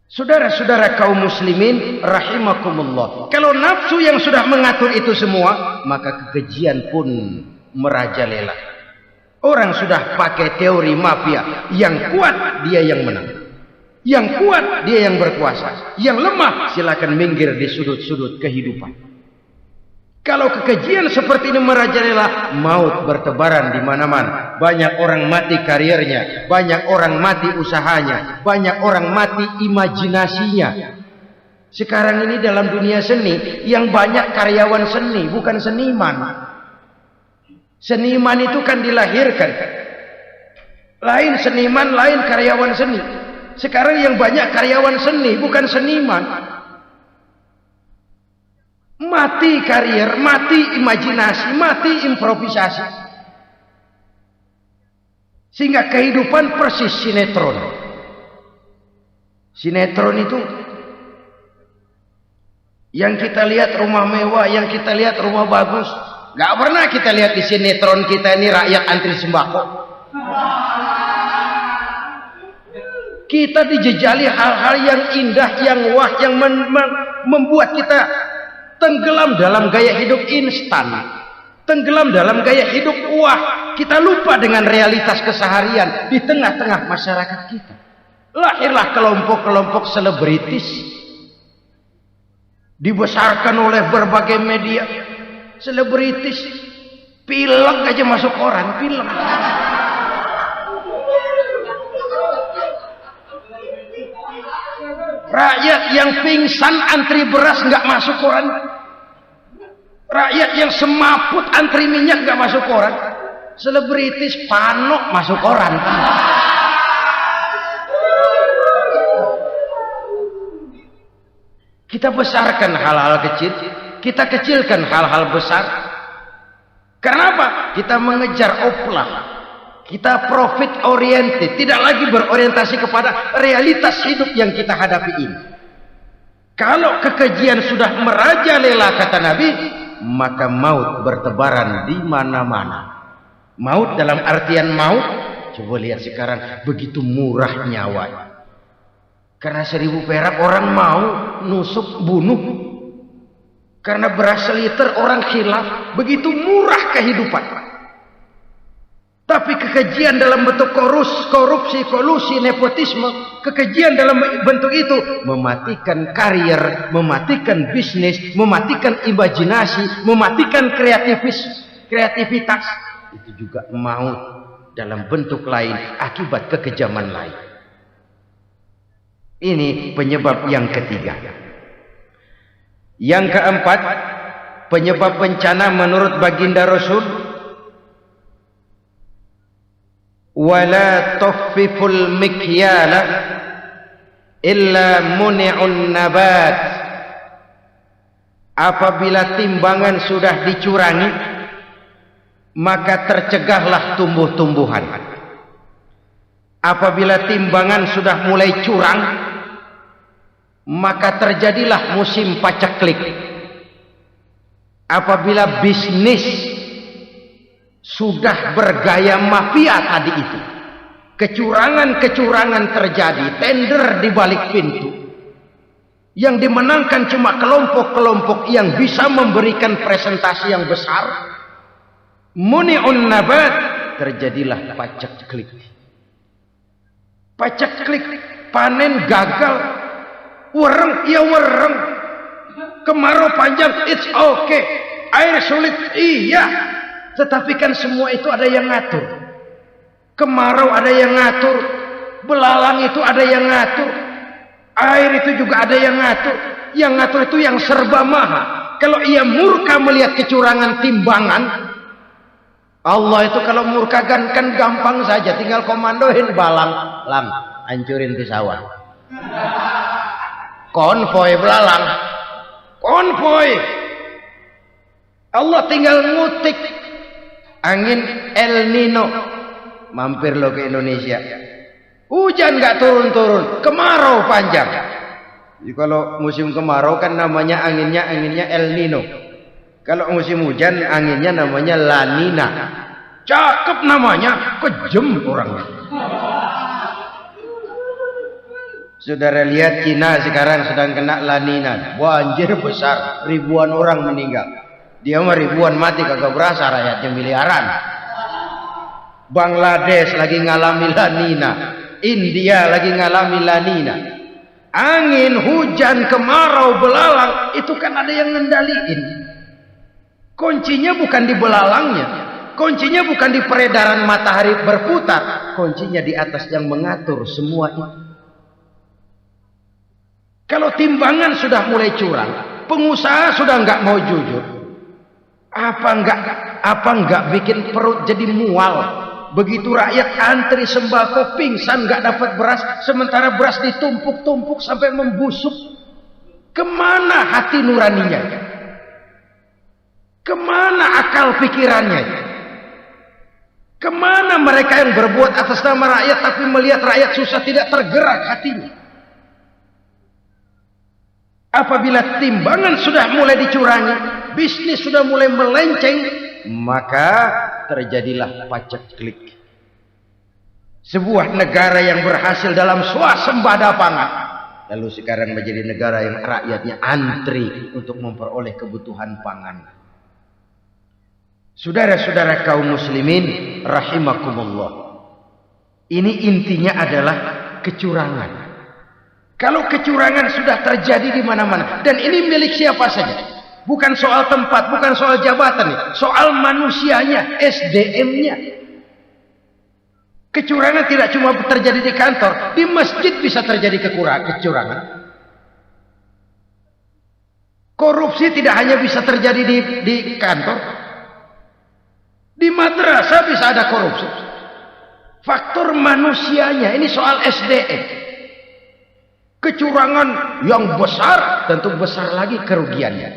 Saudara-saudara kaum muslimin rahimakumullah, kalau nafsu yang sudah mengatur itu semua, maka kekejian pun merajalela. Orang sudah pakai teori mafia, yang kuat dia yang menang, yang kuat dia yang berkuasa, yang lemah silakan minggir di sudut-sudut kehidupan. Kalau kekejian seperti ini merajalela, maut bertebaran di mana-mana. Banyak orang mati kariernya, banyak orang mati usahanya, banyak orang mati imajinasinya. Sekarang ini dalam dunia seni yang banyak karyawan seni, bukan seniman. Seniman itu kan dilahirkan. Lain seniman, lain karyawan seni. Sekarang yang banyak karyawan seni, bukan seniman. Mati karier, mati imajinasi, mati improvisasi. Sehingga kehidupan persis sinetron. Sinetron itu yang kita lihat rumah mewah, yang kita lihat rumah bagus. Gak pernah kita lihat di sinetron kita ini rakyat antri sembako. Kita dijejali hal-hal yang indah, yang wah, yang membuat kita tenggelam dalam gaya hidup instan, tenggelam dalam gaya hidup wah. Kita lupa dengan realitas keseharian di tengah-tengah masyarakat kita. Lahirlah kelompok-kelompok selebritis, dibesarkan oleh berbagai media. Selebritis, pilek aja masuk koran, pilek. Rakyat yang pingsan antri beras nggak masuk koran. Rakyat yang semaput antri minyak nggak masuk koran. Selebritis panok masuk koran. Kita besarkan hal-hal kecil, kita kecilkan hal-hal besar. Kenapa? Kita mengejar oplah. Kita profit oriented, tidak lagi berorientasi kepada realitas hidup yang kita hadapi ini. Kalau kekejian sudah merajalela kata Nabi, maka maut bertebaran di mana-mana. Maut dalam artian maut, coba lihat sekarang begitu murah nyawa. Karena 1000 perak orang mau nusuk bunuh. Karena beras seliter orang khilaf, begitu murah kehidupan. Tapi kekejian dalam bentuk korupsi, kolusi, nepotisme, kekejian dalam bentuk itu mematikan karier, mematikan bisnis, mematikan imajinasi, mematikan kreativitas. Itu juga maut dalam bentuk lain akibat kekejaman lain. Ini penyebab yang ketiga. Yang keempat, penyebab bencana menurut baginda Rasul, wala tuffiful mikyala illa muni'un nabat. Apabila timbangan sudah dicurangi, maka tercegahlah tumbuh-tumbuhan. Apabila timbangan sudah mulai curang, maka terjadilah musim paceklik. Apabila bisnis sudah bergaya mafia tadi itu, kecurangan-kecurangan terjadi, tender di balik pintu, Yang dimenangkan cuma kelompok-kelompok yang bisa memberikan presentasi yang besar. Muni'un nabat, terjadilah paceklik. Paceklik, panen gagal. Wereng, ya wereng. Kemarau panjang, it's okay. Air sulit, iya. Tetapi kan semua itu ada yang ngatur. Kemarau ada yang ngatur. Belalang itu ada yang ngatur. Air itu juga ada yang ngatur. Yang ngatur itu yang serba maha. Kalau ia murka melihat kecurangan timbangan, Allah itu kalau murka kan gampang saja. Tinggal komandoin balang. Lang, hancurin pesawat. Konvoy belalang. Konvoy. Allah tinggal ngutik. Angin El Nino. Mampir lo ke Indonesia. Hujan nggak turun-turun, kemarau panjang. Jadi kalau musim kemarau kan namanya anginnya El Nino. Kalau musim hujan anginnya namanya La Nina. Cakep namanya, kejem orangnya. Saudara lihat Cina sekarang sedang kena La Nina, banjir besar, ribuan orang meninggal. Dia mah ribuan mati kagak berasa, rakyatnya miliaran. Bangladesh lagi ngalami La Nina. India lagi ngalami La Nina. Angin, hujan, kemarau, belalang, itu kan ada yang ngendaliin. Kuncinya bukan di belalangnya. Kuncinya bukan di peredaran matahari berputar. Kuncinya di atas yang mengatur semua itu. Kalau timbangan sudah mulai curang, pengusaha sudah nggak mau jujur. Apa enggak bikin perut jadi mual? Begitu rakyat antri sembako pingsan nggak dapat beras, sementara beras ditumpuk-tumpuk sampai membusuk. Kemana hati nuraninya? Kemana akal pikirannya? Kemana mereka yang berbuat atas nama rakyat tapi melihat rakyat susah tidak tergerak hatinya? Apabila timbangan sudah mulai dicurangi, bisnis sudah mulai melenceng, maka terjadilah paceklik. Sebuah negara yang berhasil dalam swasembada pangan, lalu sekarang menjadi negara yang rakyatnya antri untuk memperoleh kebutuhan pangan. Saudara-saudara kaum muslimin rahimakumullah, ini intinya adalah kecurangan. Kalau kecurangan sudah terjadi di mana-mana, dan ini milik siapa saja, bukan soal tempat, bukan soal jabatan, soal manusianya, SDM-nya. Kecurangan tidak cuma terjadi di kantor, di masjid bisa terjadi kecurangan. Korupsi tidak hanya bisa terjadi di kantor, di madrasah bisa ada korupsi. Faktor manusianya, ini soal SDM. Kecurangan yang besar, tentu besar lagi kerugiannya.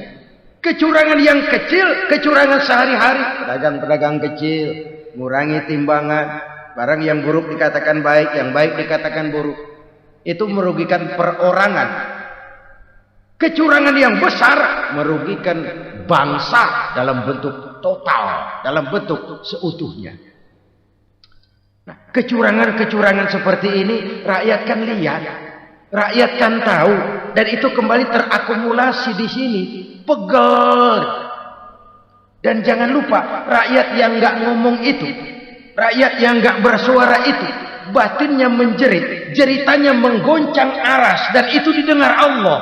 Kecurangan yang kecil, kecurangan sehari-hari. Pedagang-pedagang kecil, ngurangi timbangan. Barang yang buruk dikatakan baik, yang baik dikatakan buruk. Itu merugikan perorangan. Kecurangan yang besar merugikan bangsa dalam bentuk total, dalam bentuk seutuhnya. Nah, kecurangan-kecurangan seperti ini rakyat kan lihat, rakyat kan tahu, dan itu kembali terakumulasi di sini, pegel. Dan jangan lupa, rakyat yang nggak ngomong itu, rakyat yang nggak bersuara itu, batinnya menjerit, jeritannya menggoncang aras, dan itu didengar Allah.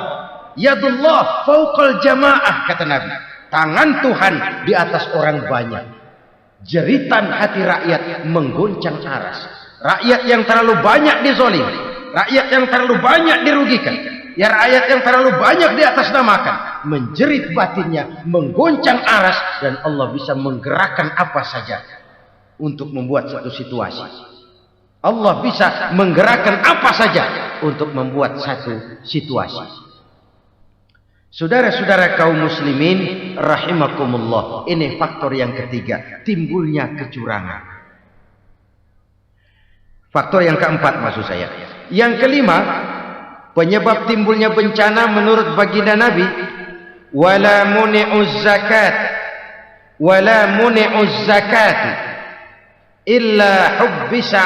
Yadullah fauqal jamaah, kata Nabi. Tangan Tuhan di atas orang banyak. Jeritan hati rakyat menggoncang aras. Rakyat yang terlalu banyak dizolim, rakyat yang terlalu banyak dirugikan, ya rakyat yang terlalu banyak di atas namakan, menjerit batinnya, menggoncang aras, dan Allah bisa menggerakkan apa saja untuk membuat satu situasi. Allah bisa menggerakkan apa saja untuk membuat satu situasi. Saudara-saudara kaum muslimin rahimakumullah, ini faktor yang ketiga, timbulnya kecurangan. Faktor yang keempat maksud saya. Yang kelima, penyebab timbulnya bencana menurut baginda Nabi, wala muni'uz zakat wala muni'uz zakat illa hubbisa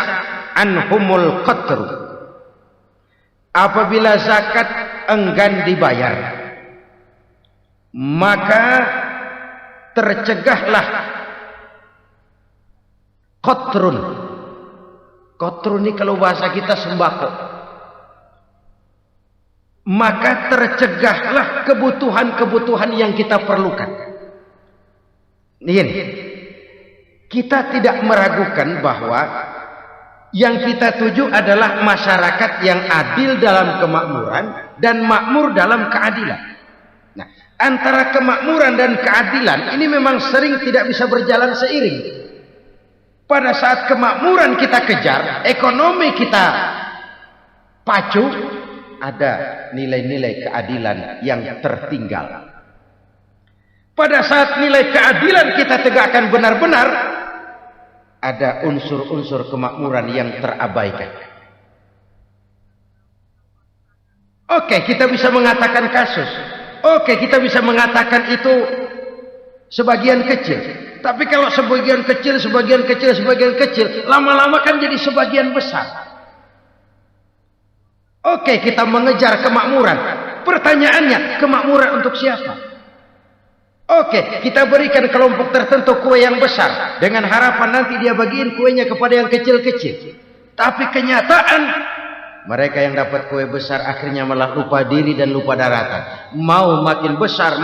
anhumul qatru. apabila zakat enggan dibayar, maka tercegahlah qatrun. Qatrun ini kalau bahasa kita sembako. Maka tercegahlah kebutuhan-kebutuhan yang kita perlukan. Ini, kita tidak meragukan bahwa yang kita tuju adalah masyarakat yang adil dalam kemakmuran dan makmur dalam keadilan. Nah, antara kemakmuran dan keadilan ini memang sering tidak bisa berjalan seiring. Pada saat kemakmuran kita kejar, ekonomi kita pacu, ada nilai-nilai keadilan yang tertinggal. Pada saat nilai keadilan kita tegakkan benar-benar, ada unsur-unsur kemakmuran yang terabaikan. Oke, kita bisa mengatakan kasus. Oke, kita bisa mengatakan itu sebagian kecil. Tapi kalau sebagian kecil, lama-lama kan jadi sebagian besar. Oke, kita mengejar kemakmuran. Pertanyaannya, kemakmuran untuk siapa? Oke, kita berikan kelompok tertentu kue yang besar dengan harapan nanti dia bagiin kuenya kepada yang kecil-kecil. Tapi kenyataan mereka yang dapat kue besar akhirnya malah lupa diri dan lupa daratan. Mau makin besar,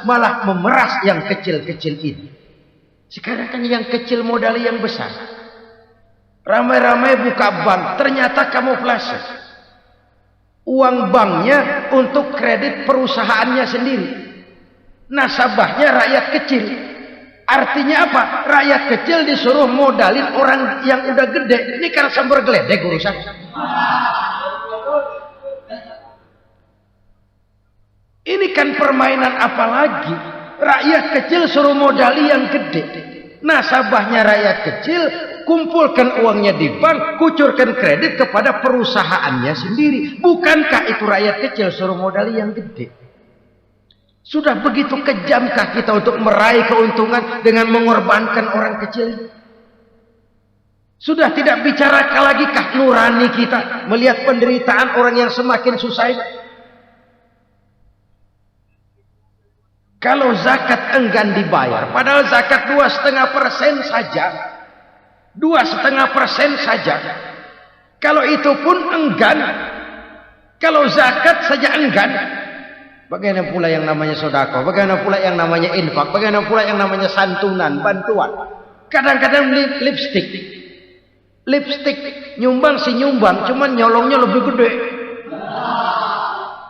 malah memeras yang kecil-kecil ini. Sekarang kan yang kecil modali yang besar. Ramai-ramai buka bank, ternyata kamuflase. Uang banknya untuk kredit perusahaannya sendiri. Nasabahnya rakyat kecil. Artinya apa? Rakyat kecil disuruh modalin orang yang udah gede. Ini kan sambar geledek urusan. Ini kan permainan apa lagi? Rakyat kecil suruh modali yang gede. Nasabahnya rakyat kecil, kumpulkan uangnya di bank, kucurkan kredit kepada perusahaannya sendiri. Bukankah itu rakyat kecil suruh modali yang gede? Sudah begitu kejamkah kita untuk meraih keuntungan dengan mengorbankan orang kecil? Sudah tidak bicara lagi kah nurani kita melihat penderitaan orang yang semakin susah ini? Kalau zakat enggan dibayar, padahal zakat 2,5% saja. 2,5% saja. Kalau itu pun enggan, kalau zakat saja enggan, bagaimana pula yang namanya sedekah, bagaimana pula yang namanya infak, bagaimana pula yang namanya santunan, bantuan. Kadang-kadang lipstick nyumbang si nyumbang, cuman nyolongnya lebih gede.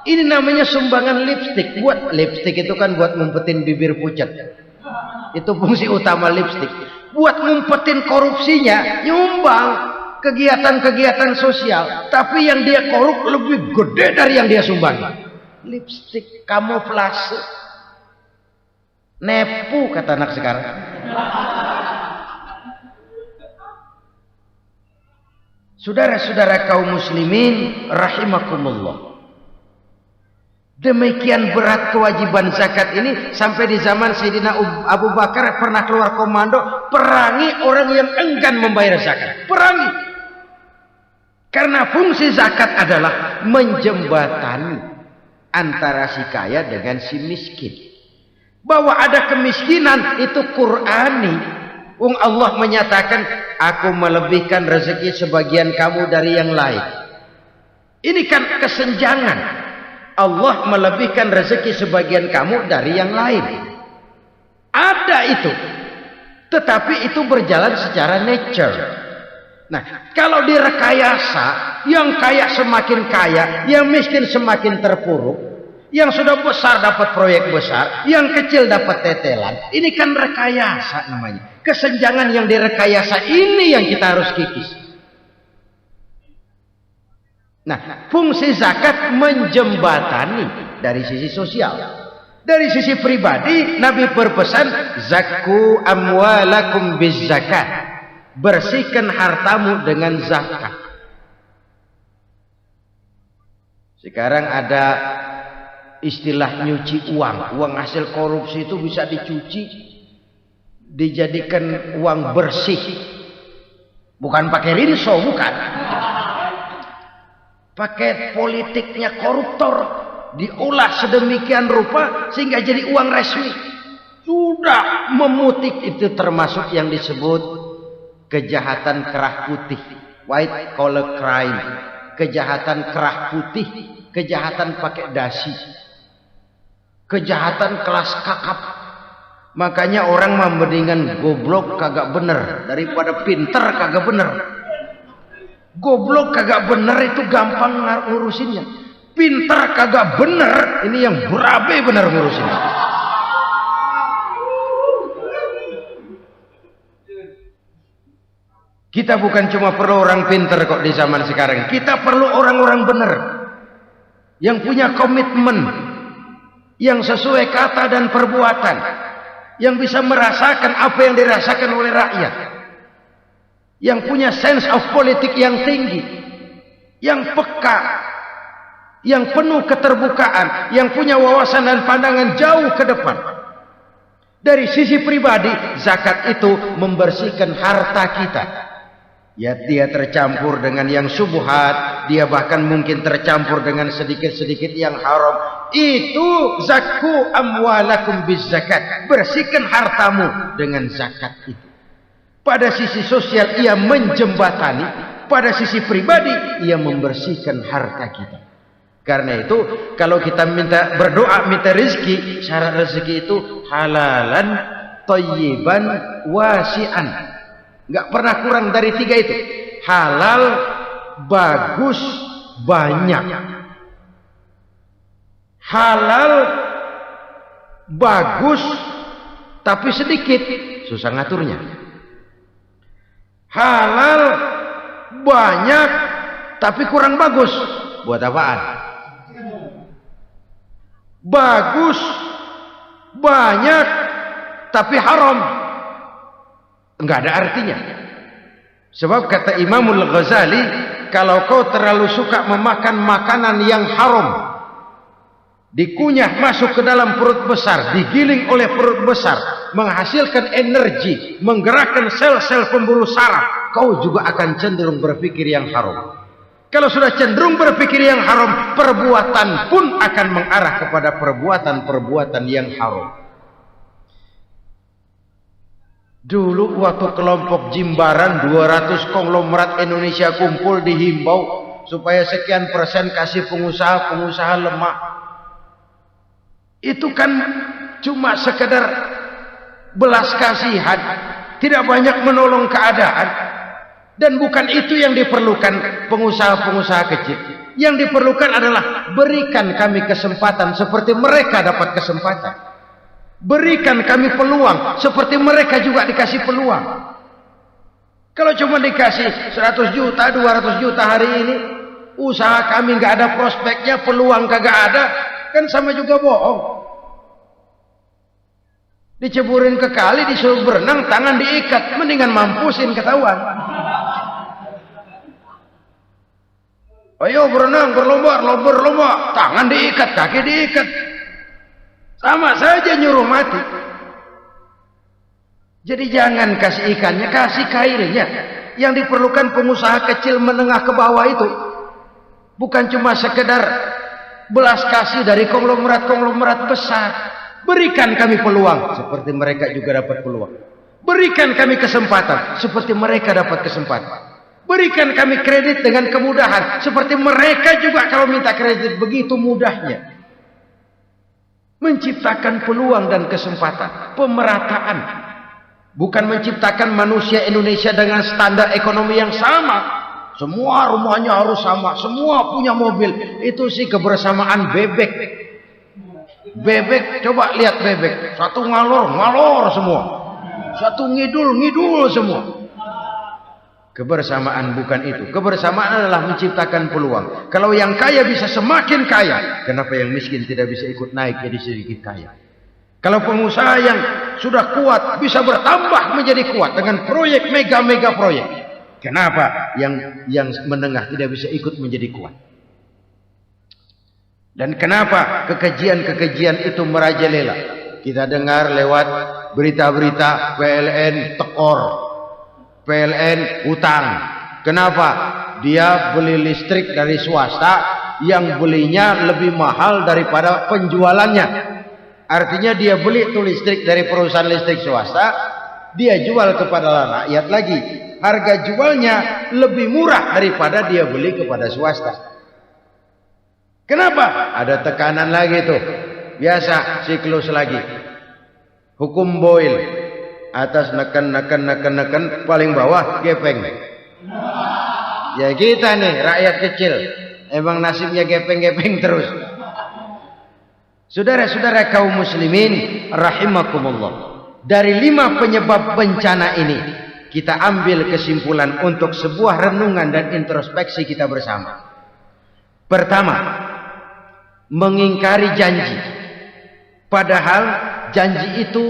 Ini namanya sumbangan lipstick. Buat lipstick itu kan buat ngumpetin bibir pucat. Itu fungsi utama lipstick. Buat ngumpetin korupsinya, nyumbang kegiatan-kegiatan sosial. Tapi yang dia korup lebih gede dari yang dia sumbang. Lipstick kamuflase. Nepu kata anak sekarang. Saudara-saudara kaum muslimin rahimakumullah. Demikian berat kewajiban zakat ini sampai di zaman Sayyidina Abu Bakar pernah keluar komando perangi orang yang enggan membayar zakat. Perangi. Karena fungsi zakat adalah menjembatani antara si kaya dengan si miskin. Bahwa ada kemiskinan itu Qur'ani. Allah menyatakan, aku melebihkan rezeki sebagian kamu dari yang lain. Ini kan kesenjangan. Allah melebihkan rezeki sebagian kamu dari yang lain. Ada itu. Tetapi itu berjalan secara nature. Nah, kalau direkayasa, yang kaya semakin kaya, yang miskin semakin terpuruk, yang sudah besar dapat proyek besar, yang kecil dapat tetelan. Ini kan rekayasa namanya. Kesenjangan yang direkayasa ini yang kita harus kikis. Nah, fungsi zakat menjembatani dari sisi sosial. Dari sisi pribadi, Nabi berpesan, zakku amwalakum biz zakat. Bersihkan hartamu dengan zakat. Sekarang ada istilah nyuci uang. Uang hasil korupsi itu bisa dicuci, dijadikan uang bersih. Bukan pakai rinso, bukan. paket politiknya koruptor, diolah sedemikian rupa sehingga jadi uang resmi. Sudah memutik, itu termasuk yang disebut kejahatan kerah putih, white collar crime, kejahatan kerah putih, kejahatan pakai dasi, kejahatan kelas kakap. Makanya orang mendingan goblok kagak bener daripada pinter kagak bener. Goblok kagak bener itu gampang ngurusinnya. Pinter kagak bener ini yang berabe bener ngurusinnya. Kita bukan cuma perlu orang pinter kok di zaman sekarang. Kita perlu orang-orang bener yang punya komitmen, yang sesuai kata dan perbuatan, yang bisa merasakan apa yang dirasakan oleh rakyat, yang punya sense of politik yang tinggi, yang peka, yang penuh keterbukaan, yang punya wawasan dan pandangan jauh ke depan. Dari sisi pribadi, zakat itu membersihkan harta kita. Ya, dia tercampur dengan yang syubhat, dia bahkan mungkin tercampur dengan sedikit-sedikit yang haram. Itu zakku amwalakum bizzakat. Bersihkan hartamu dengan zakat itu. Pada sisi sosial ia menjembatani, pada sisi pribadi ia membersihkan harta kita. Karena itu kalau kita minta berdoa minta rezeki, syarat rezeki itu halalan thayyiban wasi'an. Enggak pernah kurang dari 3 itu. Halal, bagus, banyak. Halal, bagus, tapi sedikit, susah ngaturnya. Halal, banyak, tapi kurang bagus. Buat apaan? Bagus, banyak, tapi haram. Enggak ada artinya. Sebab kata Imamul Ghazali, kalau kau terlalu suka memakan makanan yang haram, dikunyah masuk ke dalam perut besar, digiling oleh perut besar, menghasilkan energi, menggerakkan sel-sel pembuluh saraf, kau juga akan cenderung berpikir yang haram. Kalau sudah cenderung berpikir yang haram, perbuatan pun akan mengarah kepada perbuatan-perbuatan yang haram. Dulu waktu kelompok Jimbaran 200 konglomerat Indonesia kumpul dihimbau supaya sekian persen kasih pengusaha lemah. Itu kan cuma sekedar belas kasihan, tidak banyak menolong keadaan. Dan bukan itu yang diperlukan pengusaha-pengusaha kecil. Yang diperlukan adalah berikan kami kesempatan seperti mereka dapat kesempatan. Berikan kami peluang seperti mereka juga dikasih peluang. Kalau cuma dikasih 100 juta, 200 juta hari ini, usaha kami nggak ada prospeknya, peluang kagak ada, kan sama juga bohong. Diceburin ke kali, disuruh berenang, tangan diikat, mendingan mampusin ketahuan. Ayo berenang, berlomba, tangan diikat, kaki diikat. Sama saja nyuruh mati. Jadi jangan kasih ikannya, kasih kailnya. Yang diperlukan pengusaha kecil menengah ke bawah itu bukan cuma sekedar belas kasih dari konglomerat-konglomerat besar. Berikan kami peluang seperti mereka juga dapat peluang. Berikan kami kesempatan seperti mereka dapat kesempatan. Berikan kami kredit dengan kemudahan seperti mereka juga kalau minta kredit begitu mudahnya. Menciptakan peluang dan kesempatan, pemerataan. Bukan menciptakan manusia Indonesia dengan standar ekonomi yang sama. Semua rumahnya harus sama, semua punya mobil. Itu sih kebersamaan bebek. Bebek, coba lihat bebek. Satu ngalor semua. Satu ngidul semua. Kebersamaan bukan itu. Kebersamaan adalah menciptakan peluang. Kalau yang kaya bisa semakin kaya, kenapa yang miskin tidak bisa ikut naik jadi sedikit kaya? Kalau pengusaha yang sudah kuat bisa bertambah menjadi kuat dengan proyek mega proyek, kenapa yang menengah tidak bisa ikut menjadi kuat? Dan kenapa kekejian itu merajalela? Kita dengar lewat berita-berita PLN tekor, PLN utang, Kenapa? Dia beli listrik dari swasta yang belinya lebih mahal daripada penjualannya. Artinya dia beli itu listrik dari perusahaan listrik swasta, dia jual kepada rakyat lagi. Harga jualnya lebih murah daripada dia beli kepada swasta. Kenapa? Ada tekanan lagi tuh. Biasa siklus lagi. Hukum Boyle. Atas neken paling bawah gepeng. Ya kita nih rakyat kecil. Emang nasibnya gepeng-gepeng terus. Saudara-saudara kaum muslimin rahimakumullah. Dari 5 penyebab bencana ini, kita ambil kesimpulan untuk sebuah renungan dan introspeksi kita bersama. Pertama, mengingkari janji. Padahal janji itu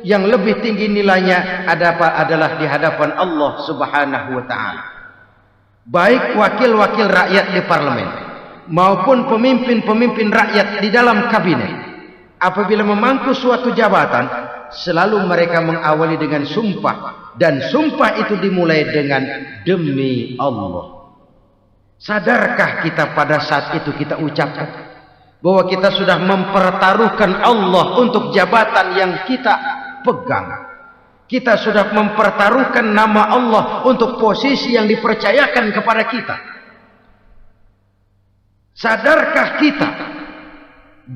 yang lebih tinggi nilainya adalah di hadapan Allah Subhanahu wa taala. Baik wakil-wakil rakyat di parlemen maupun pemimpin-pemimpin rakyat di dalam kabinet, apabila memangku suatu jabatan, selalu mereka mengawali dengan sumpah, dan sumpah itu dimulai dengan demi Allah. Sadarkah kita pada saat itu kita ucapkan bahwa kita sudah mempertaruhkan Allah untuk jabatan yang kita pegang? Kita sudah mempertaruhkan nama Allah untuk posisi yang dipercayakan kepada kita. Sadarkah kita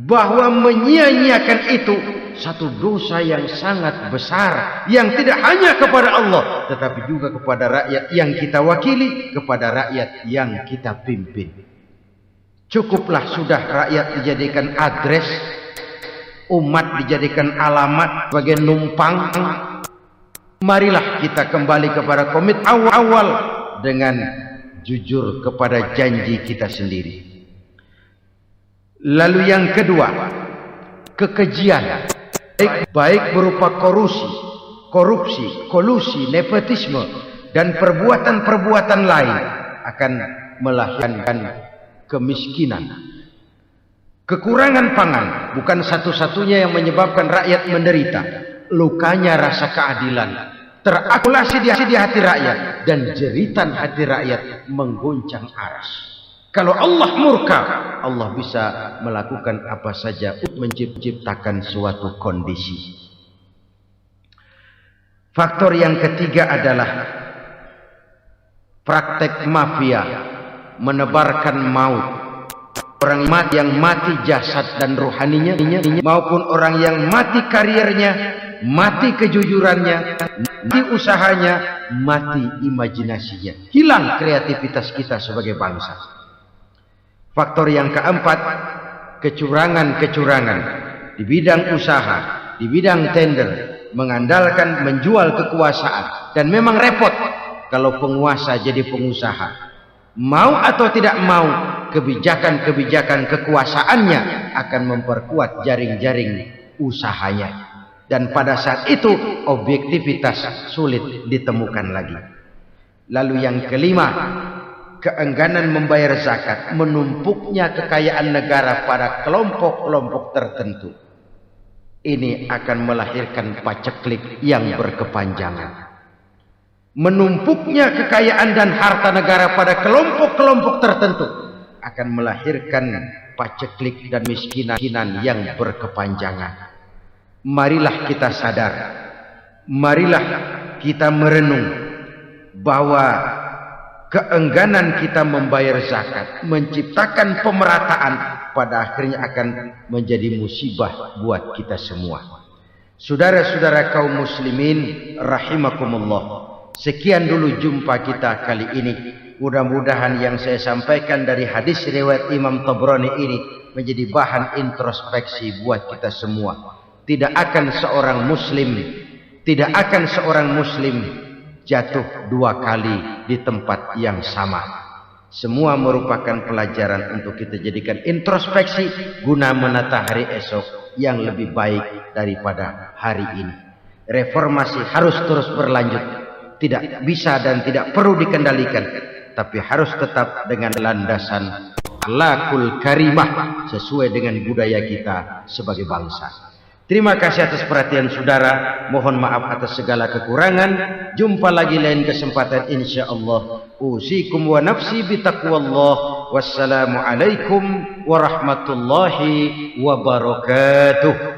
bahwa menyia-nyiakan itu satu dosa yang sangat besar, yang tidak hanya kepada Allah tetapi juga kepada rakyat yang kita wakili, kepada rakyat yang kita pimpin. Cukuplah sudah rakyat dijadikan adres, umat dijadikan alamat sebagai numpang. Marilah kita kembali kepada komit awal dengan jujur kepada janji kita sendiri. Lalu yang kedua, kekejian, baik berupa korupsi, kolusi, nepotisme, dan perbuatan-perbuatan lain akan melahirkan kemiskinan. Kekurangan pangan bukan satu-satunya yang menyebabkan rakyat menderita. Lukanya rasa keadilan terakumulasi di hati rakyat, dan jeritan hati rakyat mengguncang aras. Kalau Allah murka, Allah bisa melakukan apa saja untuk menciptakan suatu kondisi. Faktor yang ketiga adalah praktek mafia menebarkan maut. Orang yang mati jasad dan rohaninya, maupun orang yang mati karirnya, mati kejujurannya, mati usahanya, mati imajinasinya. Hilang kreativitas kita sebagai bangsa. Faktor yang keempat, kecurangan-kecurangan di bidang usaha, di bidang tender, mengandalkan menjual kekuasaan. Dan memang repot kalau penguasa jadi pengusaha. Mau atau tidak mau, kebijakan-kebijakan kekuasaannya akan memperkuat jaring-jaring usahanya. Dan pada saat itu objektivitas sulit ditemukan lagi. Lalu yang kelima, keengganan membayar zakat, menumpuknya kekayaan negara pada kelompok-kelompok tertentu. Ini akan melahirkan paceklik yang berkepanjangan. Menumpuknya kekayaan dan harta negara pada kelompok-kelompok tertentu akan melahirkan paceklik dan miskinan yang berkepanjangan. Marilah kita sadar, marilah kita merenung bahwa keengganan kita membayar zakat menciptakan pemerataan pada akhirnya akan menjadi musibah buat kita semua. Saudara-saudara kaum muslimin rahimakumullah, sekian dulu jumpa kita kali ini. Mudah-mudahan yang saya sampaikan dari hadis riwayat Imam Tabrani ini menjadi bahan introspeksi buat kita semua. Tidak akan seorang muslim jatuh 2 kali di tempat yang sama. Semua merupakan pelajaran untuk kita jadikan introspeksi guna menata hari esok yang lebih baik daripada hari ini. Reformasi harus terus berlanjut, tidak bisa dan tidak perlu dikendalikan, tapi harus tetap dengan landasan akhlakul karimah sesuai dengan budaya kita sebagai bangsa. Terima kasih atas perhatian saudara. Mohon maaf atas segala kekurangan. Jumpa lagi lain kesempatan insyaallah. Usikum wa nafsi bitaqwallah. Wassalamualaikum warahmatullahi wabarakatuh.